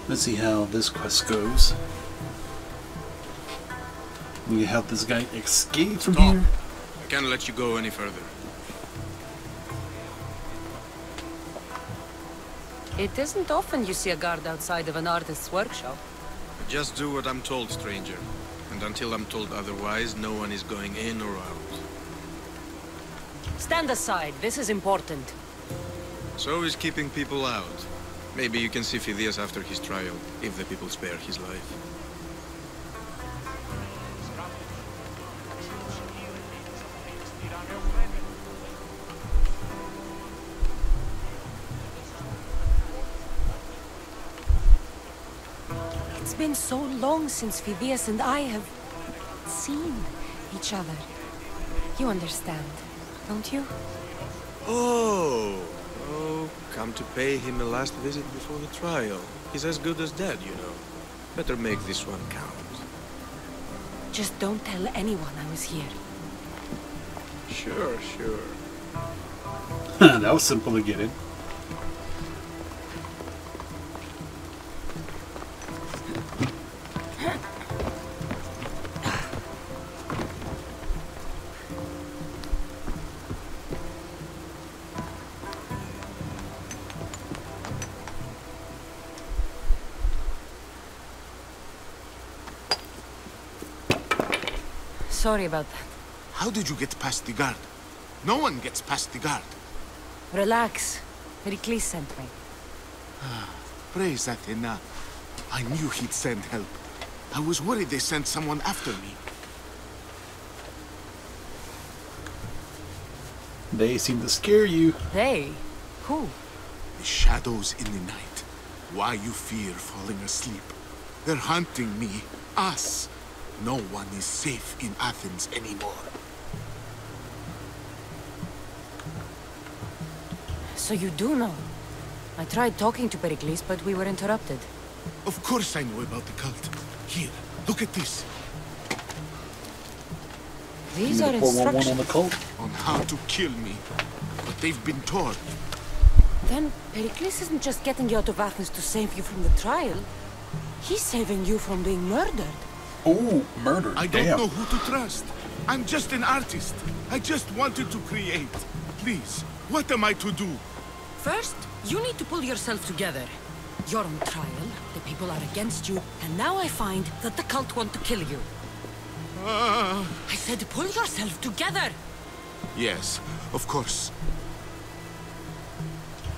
Let's see how this quest goes. We help this guy escape from here. I can't let you go any further. It isn't often you see a guard outside of an artist's workshop. Just do what I'm told, stranger. And until I'm told otherwise, no one is going in or out. Stand aside. This is important. So is keeping people out. Maybe you can see Phidias after his trial, if the people spare his life. It's been so long since Phidias and I have seen each other. You understand, don't you? Oh, come to pay him a last visit before the trial. He's as good as dead, you know. Better make this one count. Just don't tell anyone I was here. Sure. That was simple to get in. Sorry about that. How did you get past the guard? No one gets past the guard. Relax. Pericles sent me. Praise Athena. I knew he'd send help. I was worried they sent someone after me. They seem to scare you. They? Who? The shadows in the night. Why you fear falling asleep. They're hunting me. Us. No one is safe in Athens anymore. So you do know? I tried talking to Pericles, but we were interrupted. Of course I know about the cult. Here, look at this. These are instructions on the cult. On how to kill me. But they've been torn. Then Pericles isn't just getting you out of Athens to save you from the trial. He's saving you from being murdered. Oh, murder. I don't know who to trust. I'm just an artist. I just wanted to create. Please, what am I to do? First, you need to pull yourself together. You're on trial, the people are against you, and now I find that the cult want to kill you. I said pull yourself together! Yes, of course.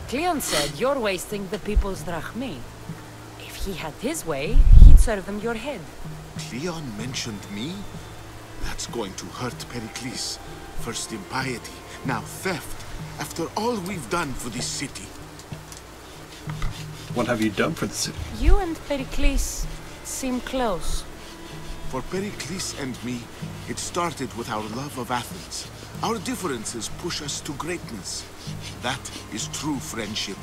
Cleon said you're wasting the people's drachmi. If he had his way, he'd serve them your head. Cleon mentioned me? That's going to hurt Pericles. First impiety, now theft. After all we've done for this city. What have you done for the city? You and Pericles seem close. For Pericles and me, it started with our love of Athens. Our differences push us to greatness. That is true friendship.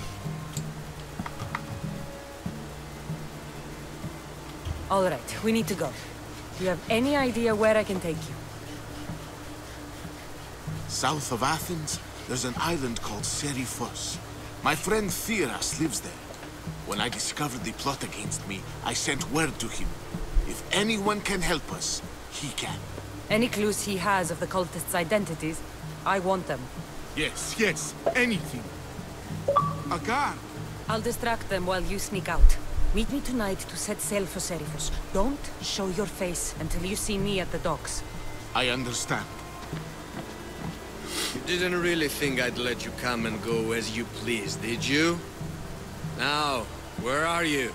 All right, we need to go. Do you have any idea where I can take you? South of Athens, there's an island called Seriphos. My friend Theras lives there. When I discovered the plot against me, I sent word to him. If anyone can help us, he can. Any clues he has of the cultists' identities, I want them. Yes, anything. A guard! I'll distract them while you sneak out. Meet me tonight to set sail for Seriphos. Don't show your face until you see me at the docks. I understand. You didn't really think I'd let you come and go as you please, did you? Now, where are you?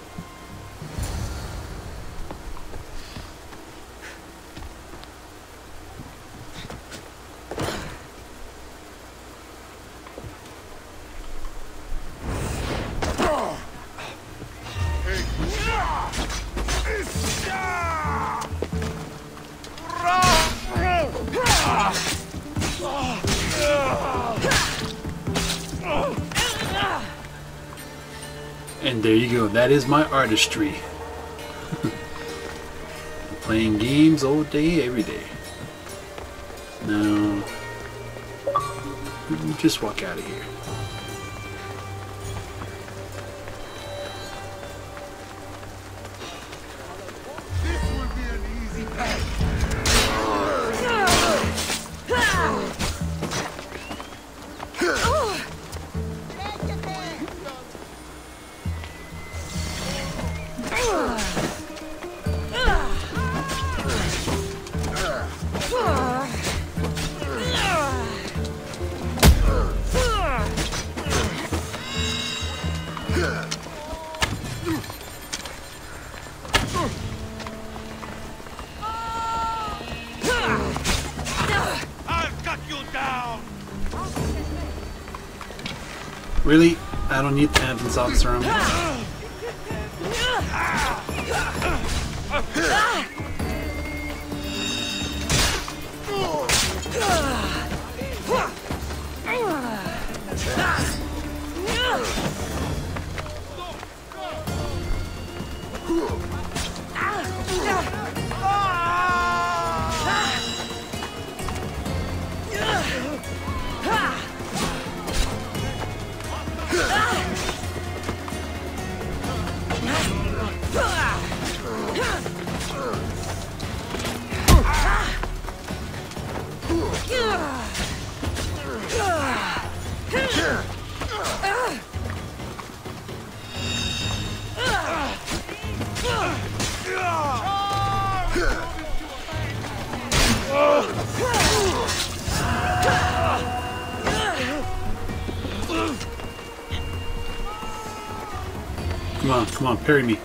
And there you go, that is my artistry. Playing games all day, every day. Now, just walk out of here. This will be an easy path. Really? I don't need the Athens officer on me. Come on, parry me.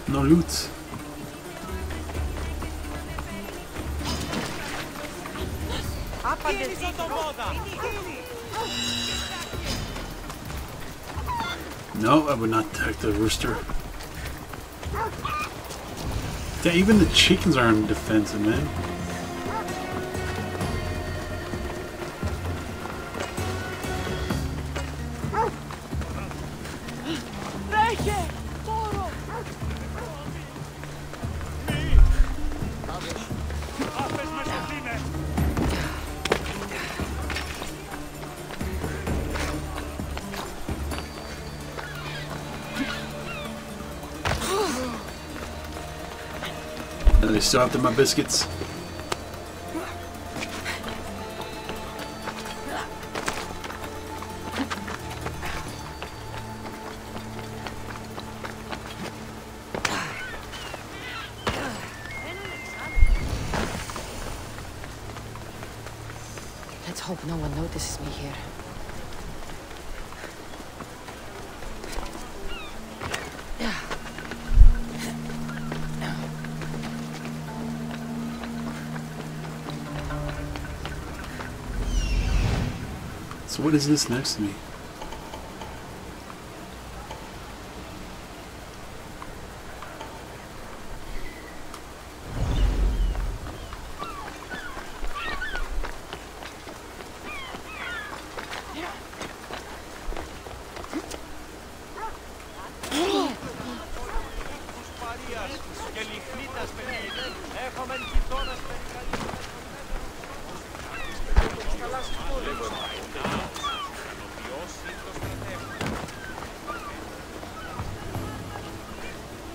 No loot. No, I would not attack the rooster. Yeah, even the chickens are on defensive, man. Are they still after my biscuits? Let's hope no one notices me here. So what is this next to me?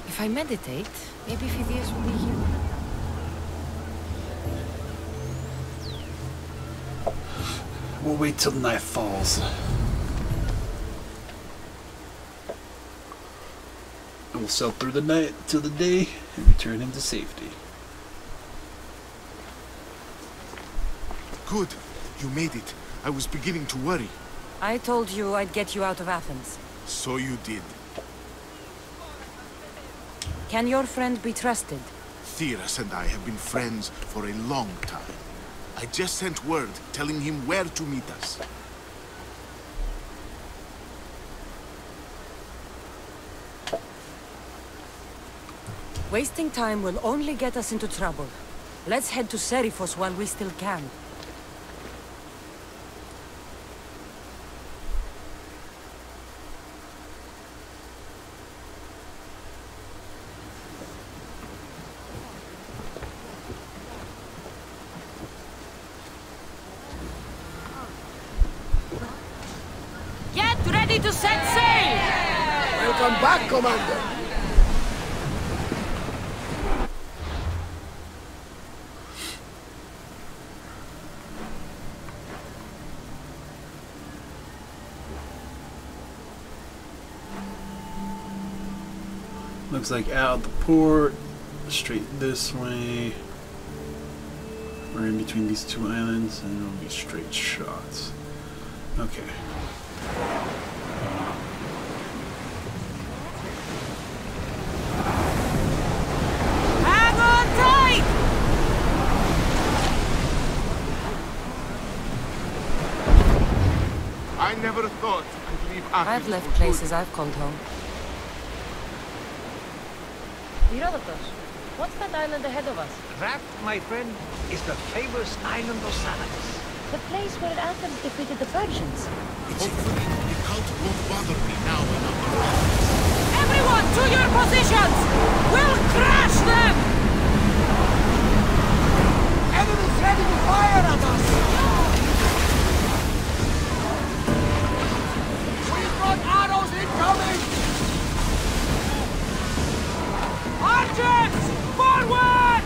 If I meditate, maybe Phidias will be here. We'll wait till night falls. And we'll sail through the night till the day and return him to safety. Good. You made it. I was beginning to worry. I told you I'd get you out of Athens. So you did. Can your friend be trusted? Theras and I have been friends for a long time. I just sent word telling him where to meet us. Wasting time will only get us into trouble. Let's head to Seriphos while we still can. Get ready to set sail! Welcome back, Commander! Looks like out the port, straight this way. We're in between these two islands, and it'll be straight shots. Okay. Hang on tight! I never thought I'd leave Athens. I've left places I've called home. Herodotus, what's that island ahead of us? That, my friend, is the famous island of Salamis. The place where Athens defeated the Persians. Hopefully, the cult won't bother me now and on the road. Everyone to your positions! We'll crash them! Enemies ready to fire at us! We've got arrows incoming! Archers! Forward!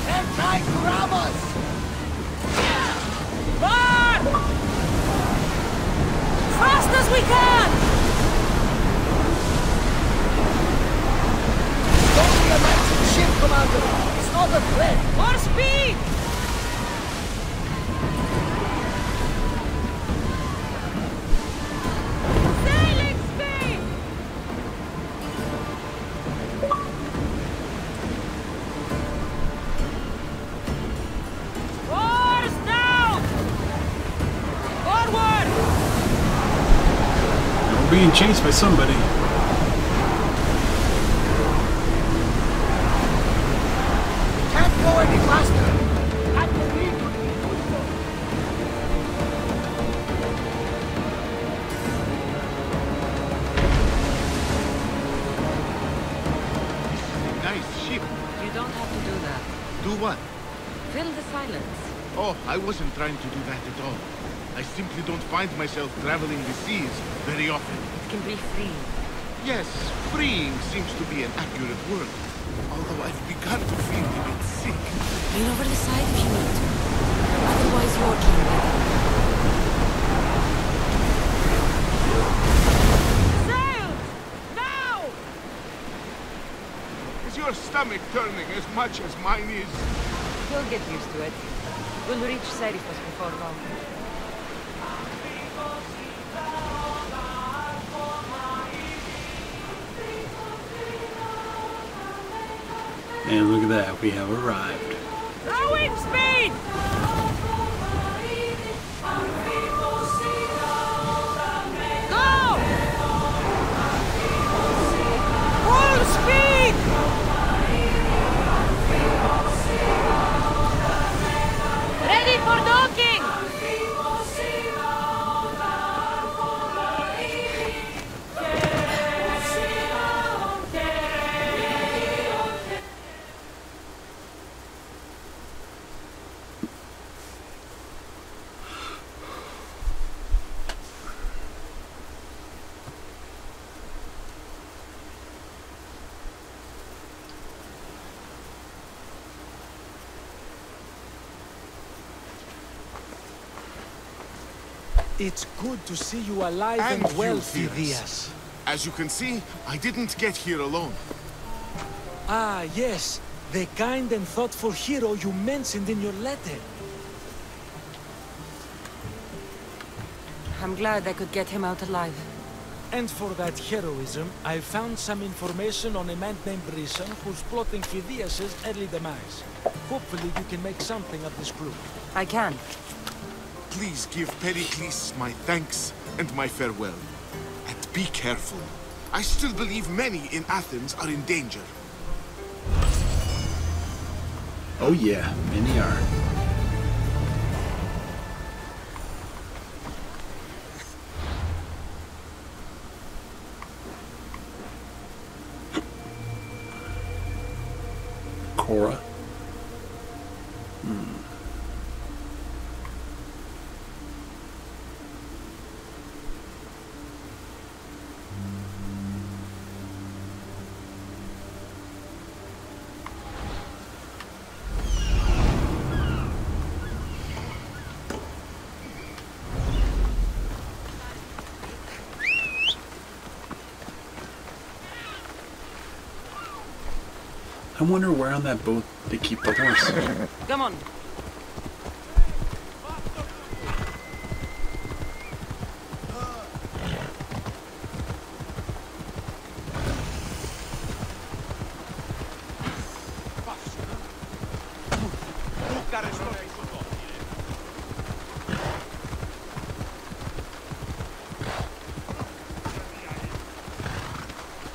They're trying to ram us! Burn! Fast as we can! Don't be a matching ship, Commander! It's not a threat! More speed! Sailing speed! chased by somebody. Can't go any faster. Nice ship. You don't have to do that. Do what? Fill the silence. Oh, I wasn't trying to do that at all. I simply don't find myself traveling the seas very often. It can be freeing. Yes, freeing seems to be an accurate word. Although I've begun to feel a bit sick. Lean over the side if you need to. Otherwise, you're keen. Sails! Now! Is your stomach turning as much as mine is? You'll get used to it. We'll reach Serifos before long. And look at that, we have arrived. Wind speed! Go! Full speed! Ready for docking! It's good to see you alive and well, Phidias. As you can see, I didn't get here alone. Ah, yes. The kind and thoughtful hero you mentioned in your letter. I'm glad I could get him out alive. And for that heroism, I found some information on a man named Brisson who's plotting Phidias' early demise. Hopefully you can make something of this crew. I can. Please give Pericles my thanks and my farewell. And be careful. I still believe many in Athens are in danger. Oh yeah, many are. Cora. I wonder where on that boat they keep the horse. Come on.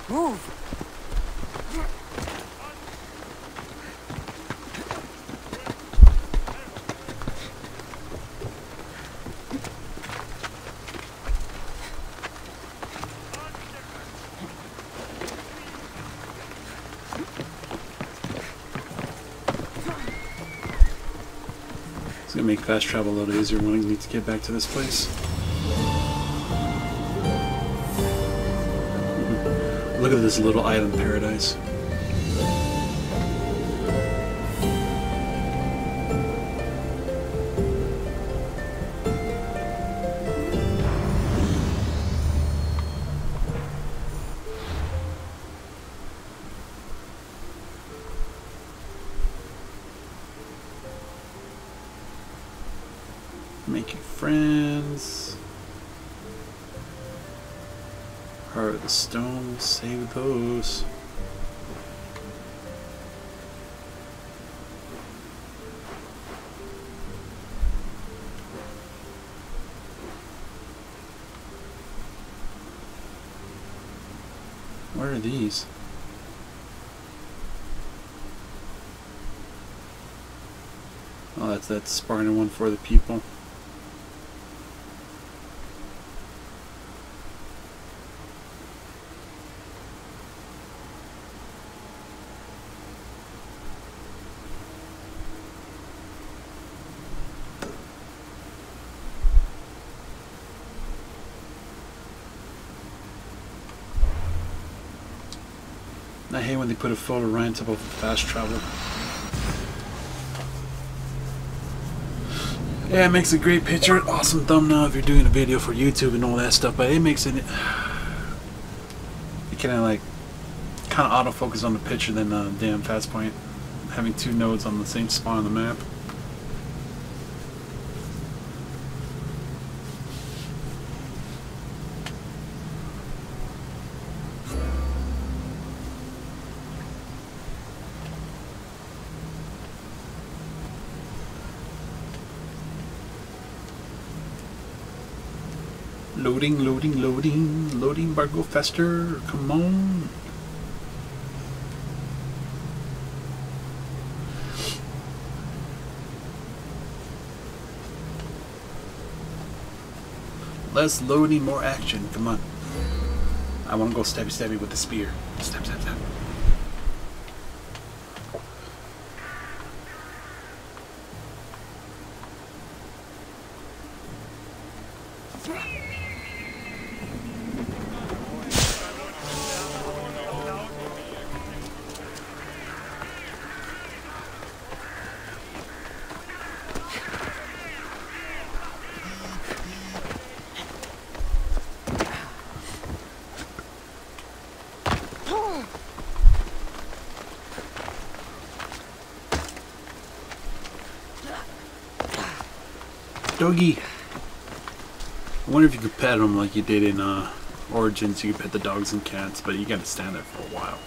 Move! It's gonna make fast travel a little easier when we need to get back to this place. Look at this little island paradise. Making friends. Heart of the Stone, save those. What are these? Oh, that's that Spartan one for the people. I hate when they put a photo right on top of fast travel. Yeah, it makes a great picture, awesome thumbnail if you're doing a video for YouTube and all that stuff, but it makes it... You can like kind of autofocus on the picture than damn fast point having two nodes on the same spot on the map. Loading, loading, loading, loading, bar go faster, come on. Less loading, more action, come on. I want to go stabby stabby with the spear. Stab, stab, stab. Doggy. I wonder if you could pet them like you did in Origins. You could pet the dogs and cats, but you gotta stand there for a while.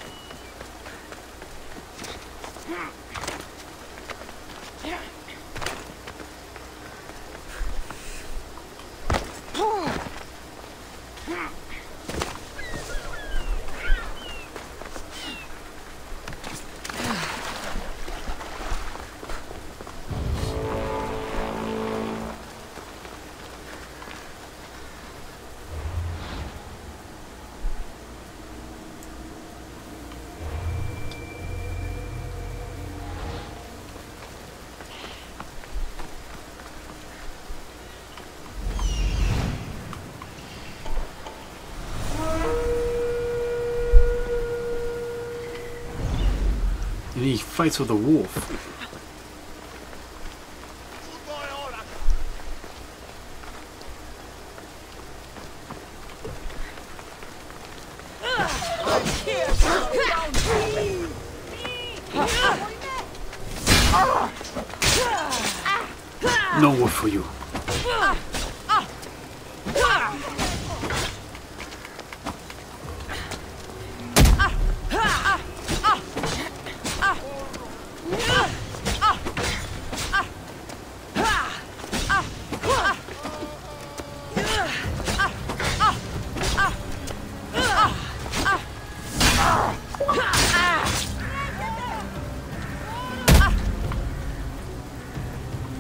And he fights with a wolf. No wolf for you.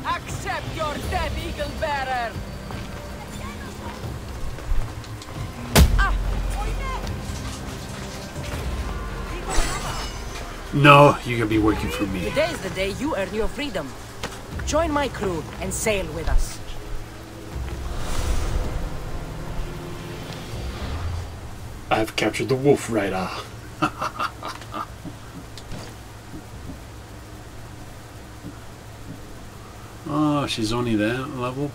Accept your death, Eagle Bearer! No, you're gonna be working for me. Today is the day you earn your freedom. Join my crew and sail with us. I have captured the wolf rider. Oh, she's only that level?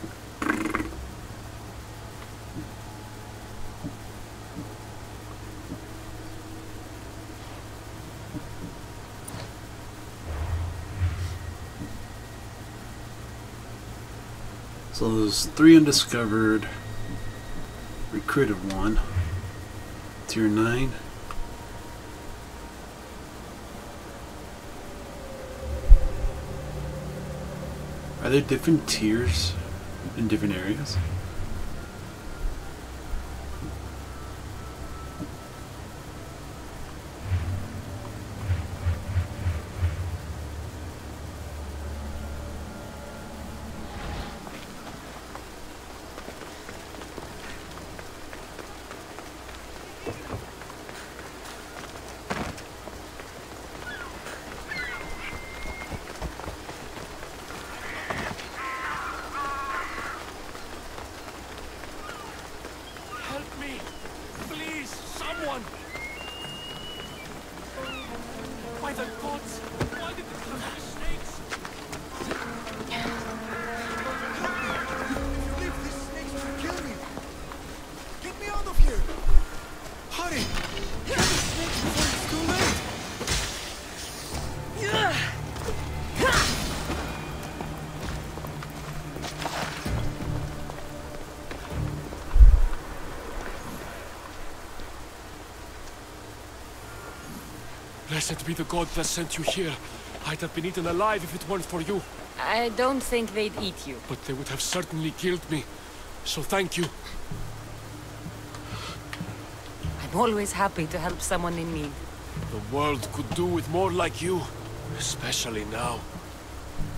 So there's 3 undiscovered, recruited 1, tier 9. Are there different tiers in different areas? Blessed be the god that sent you here. I'd have been eaten alive if it weren't for you. I don't think they'd eat you. But they would have certainly killed me. So thank you. I'm always happy to help someone in need. The world could do with more like you. Especially now.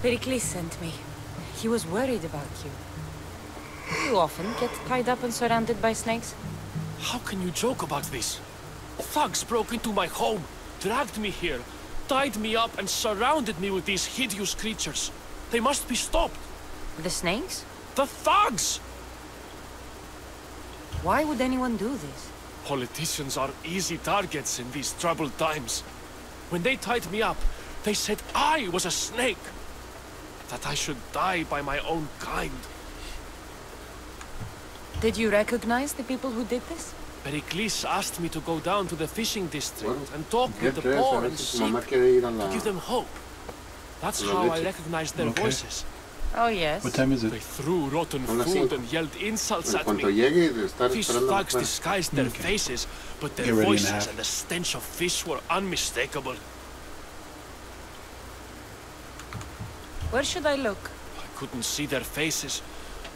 Pericles sent me. He was worried about you. You often get tied up and surrounded by snakes? How can you joke about this? Thugs broke into my home, dragged me here, tied me up and surrounded me with these hideous creatures. They must be stopped. The snakes? The thugs! Why would anyone do this? Politicians are easy targets in these troubled times. When they tied me up, they said I was a snake. That I should die by my own kind. Did you recognize the people who did this? Pericles asked me to go down to the fishing district and talk with the poor and sick, to give them hope. That's how I recognized their voices. Oh, yes. What time is it? They threw rotten food and yelled insults at me. These thugs disguised their faces, but their voices and the stench of fish were unmistakable. Where should I look? I couldn't see their faces,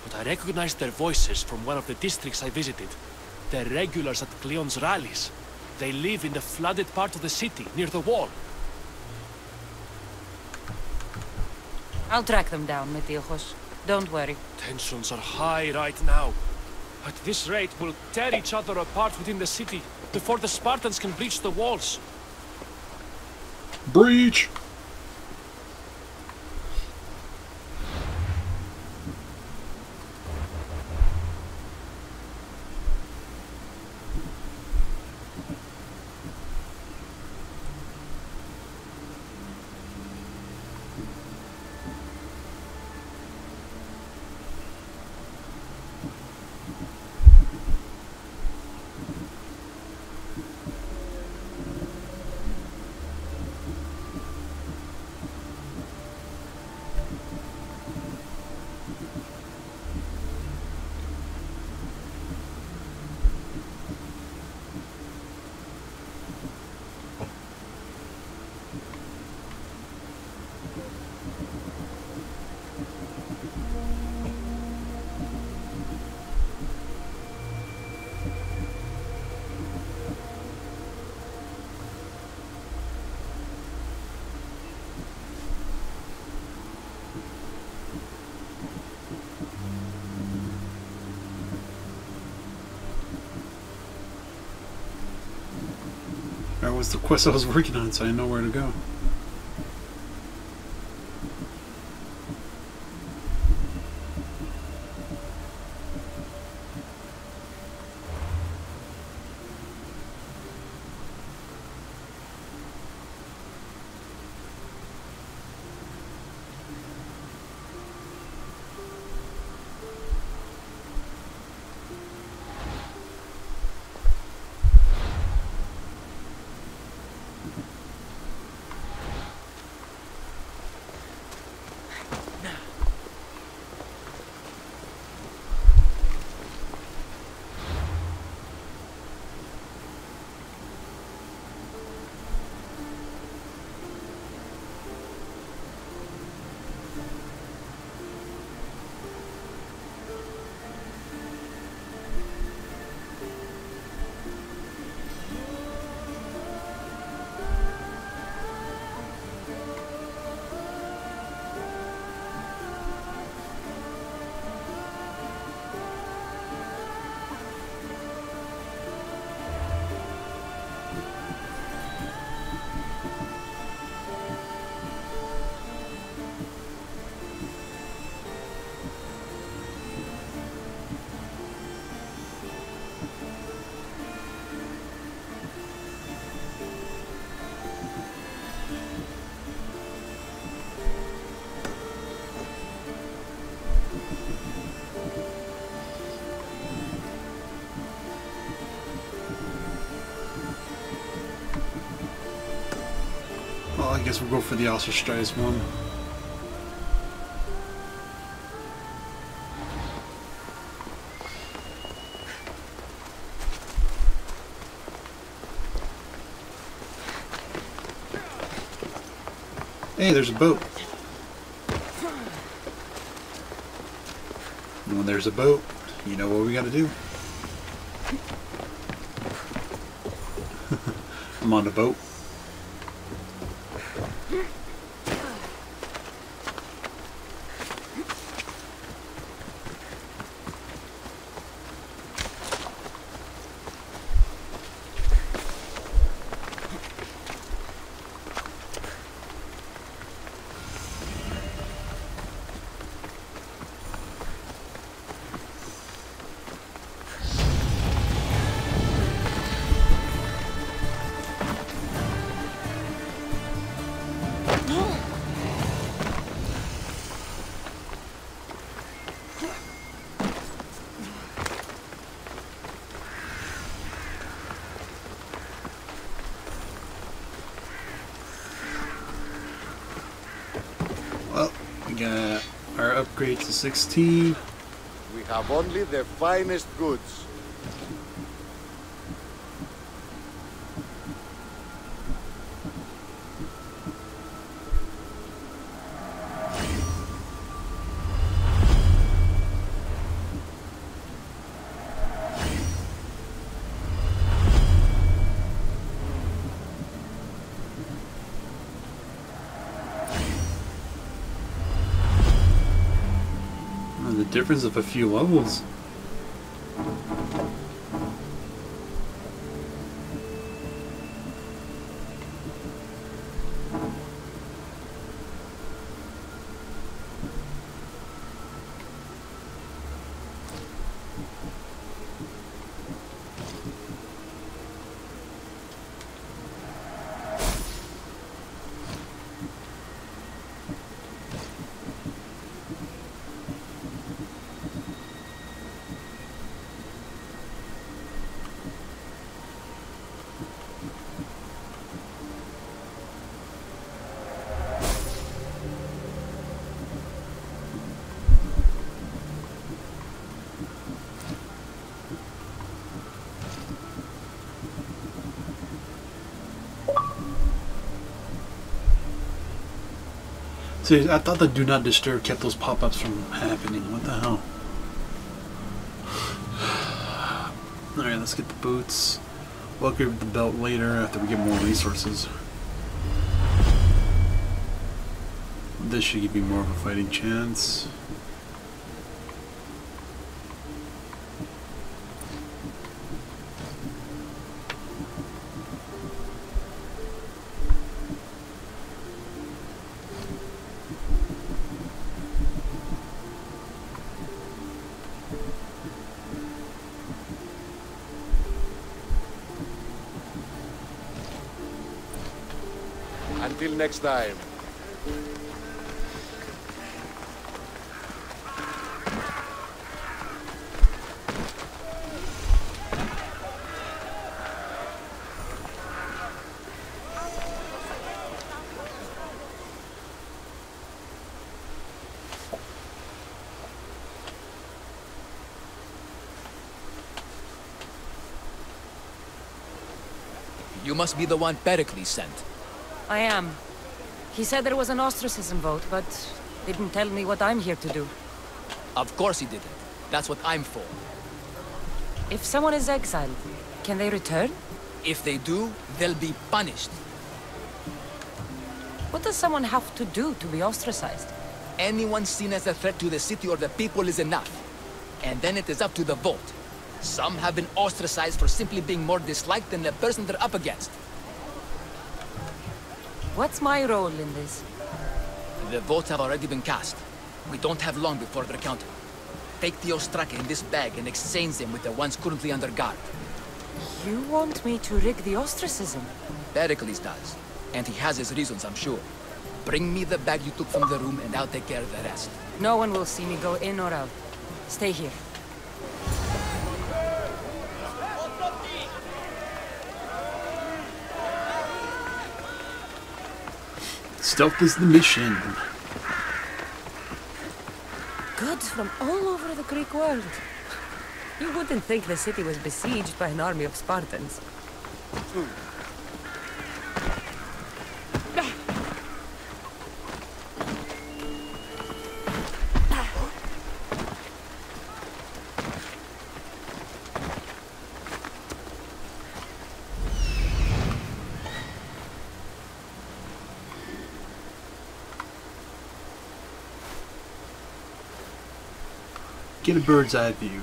but I recognized their voices from one of the districts I visited. They're regulars at Cleon's rallies. They live in the flooded part of the city, near the wall. I'll track them down, Metiojos. Don't worry. Tensions are high right now. At this rate, we'll tear each other apart within the city, before the Spartans can breach the walls. Breach! That was the quest I was working on, so I know where to go. Well, I guess we'll go for the ostracized one. Hey, there's a boat. And when there's a boat, you know what we gotta do. I'm on the boat. Well, we got our upgrade to 16. We have only the finest goods. The difference of a few levels. See, I thought the do not disturb kept those pop-ups from happening. What the hell? Alright, let's get the boots. We'll upgrade the belt later after we get more resources. This should give me more of a fighting chance. Until next time. You must be the one Pericles sent. I am. He said there was an ostracism vote, but didn't tell me what I'm here to do. Of course he didn't. That's what I'm for. If someone is exiled, can they return? If they do, they'll be punished. What does someone have to do to be ostracized? Anyone seen as a threat to the city or the people is enough. And then it is up to the vote. Some have been ostracized for simply being more disliked than the person they're up against. What's my role in this? The votes have already been cast. We don't have long before they're counted. Take the Ostraka in this bag and exchange them with the ones currently under guard. You want me to rig the ostracism? Pericles does. And he has his reasons, I'm sure. Bring me the bag you took from the room and I'll take care of the rest. No one will see me go in or out. Stay here. Stealth is the mission. Goods from all over the Greek world. You wouldn't think the city was besieged by an army of Spartans. get a bird's eye view.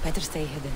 Better stay hidden.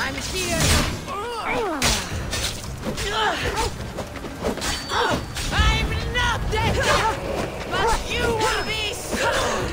I'm here. I'm not dead yet, but you will be soon.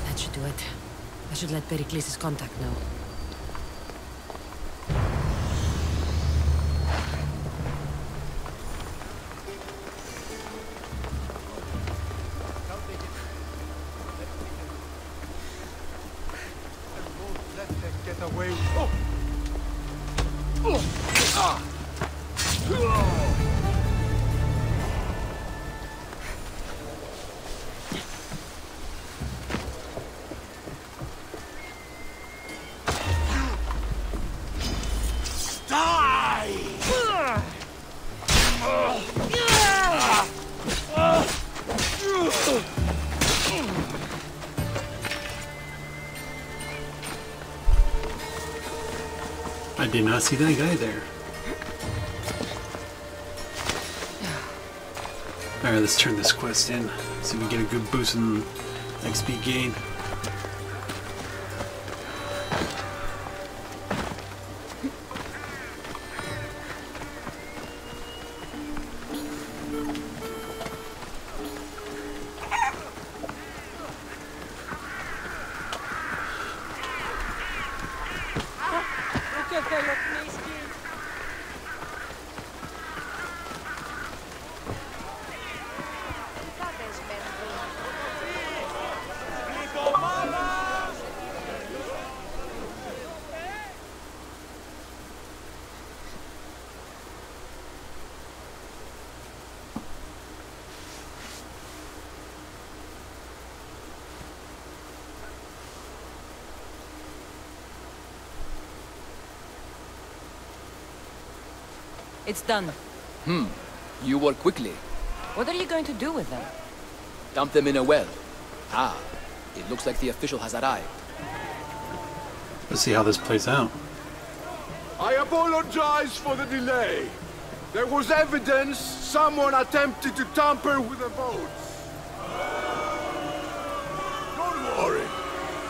That should do it. I should let Pericles' contact know. Let them get away. Oh! Ah! I did not see that guy there. Alright, let's turn this quest in. See if we can get a good boost in XP gain. It's done. You work quickly. What are you going to do with them? Dump them in a well. Ah, it looks like the official has arrived. Let's see how this plays out. I apologize for the delay. There was evidence someone attempted to tamper with the votes. Don't worry.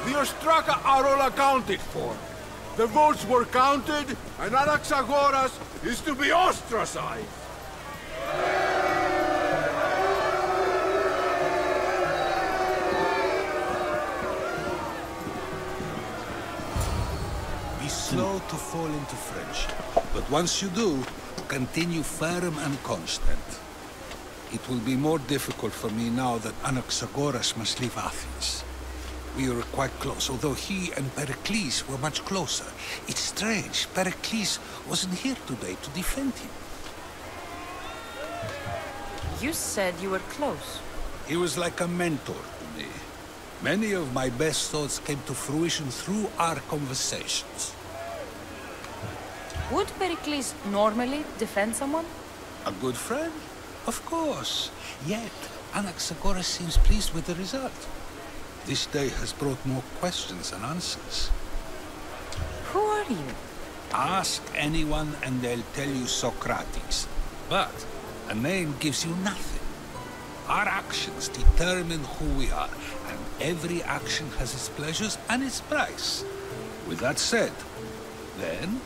The Ostraka are all accounted for. The votes were counted, and Anaxagoras is to be ostracized. Be slow to fall into friendship, but once you do, continue firm and constant. It will be more difficult for me now that Anaxagoras must leave Athens. We were quite close, although he and Pericles were much closer. It's strange, Pericles wasn't here today to defend him. You said you were close. He was like a mentor to me. Many of my best thoughts came to fruition through our conversations. Would Pericles normally defend someone? A good friend? Of course. Yet, Anaxagoras seems pleased with the result. This day has brought more questions than answers. Who are you? Ask anyone and they'll tell you Socrates. But a name gives you nothing. Our actions determine who we are, and every action has its pleasures and its price. With that said, then,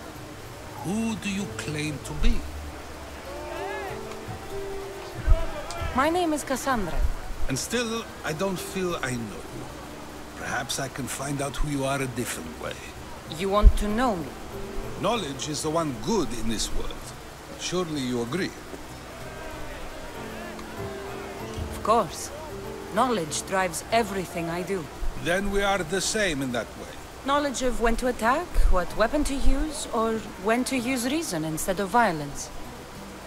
who do you claim to be? My name is Cassandra. And still, I don't feel I know you. Perhaps I can find out who you are a different way. You want to know me? Knowledge is the one good in this world. Surely you agree? Of course. Knowledge drives everything I do. Then we are the same in that way. Knowledge of when to attack, what weapon to use, or when to use reason instead of violence.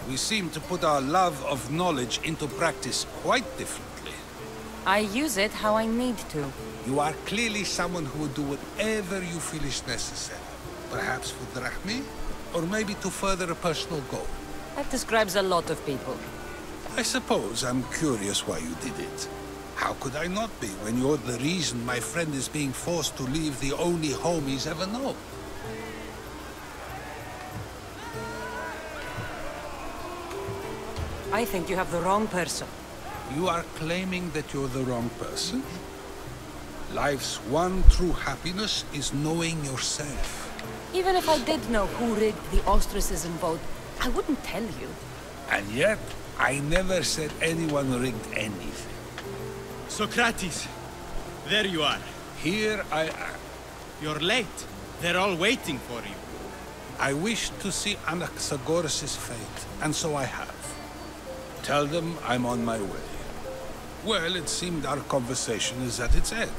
We seem to put our love of knowledge into practice quite differently. I use it how I need to. You are clearly someone who would do whatever you feel is necessary. Perhaps for drachmi, or maybe to further a personal goal. That describes a lot of people. I suppose I'm curious why you did it. How could I not be when you're the reason my friend is being forced to leave the only home he's ever known? I think you have the wrong person. You are claiming that you're the wrong person? Life's one true happiness is knowing yourself. Even if I did know who rigged the ostracism vote, I wouldn't tell you. And yet, I never said anyone rigged anything. Socrates, there you are. Here I am. You're late. They're all waiting for you. I wish to see Anaxagoras' fate, and so I have. Tell them I'm on my way. Well, it seemed our conversation is at its end.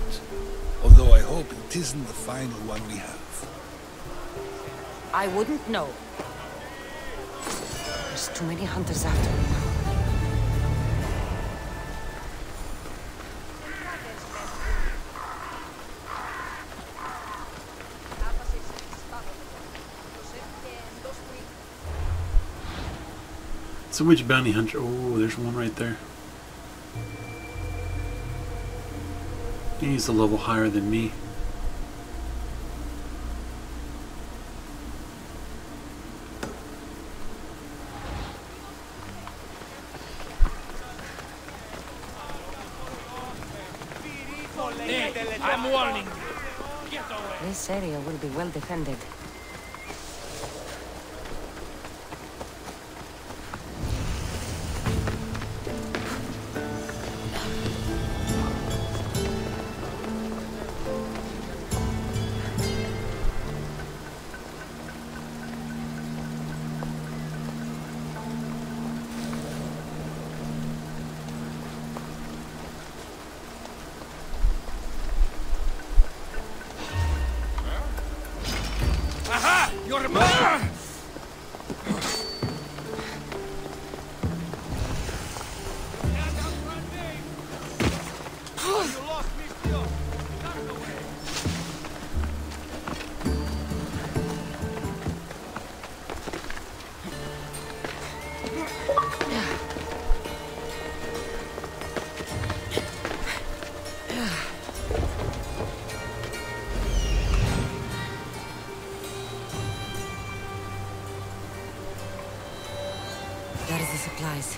Although I hope it isn't the final one we have. I wouldn't know. There's too many hunters after me now. So which bounty hunter? Oh, there's one right there. He's a level higher than me. Hey, I'm warning you. Get away. This area will be well defended. Your man! There's the supplies.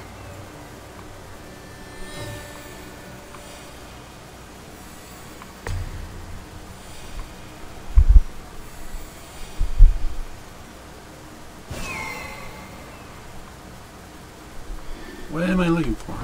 What am I looking for?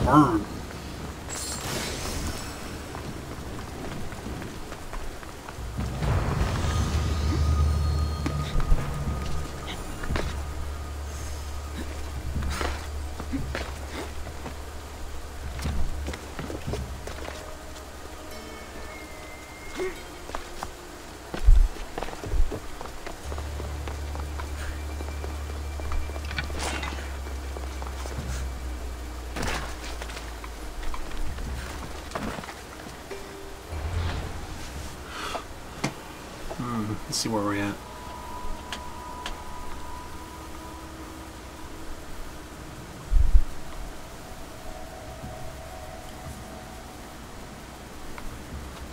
Burn. Let's see where we're at.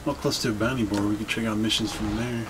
Well, close to a bounty board, we can check out missions from there.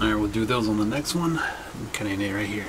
Alright, we'll do those on the next one. I'm cutting it right here.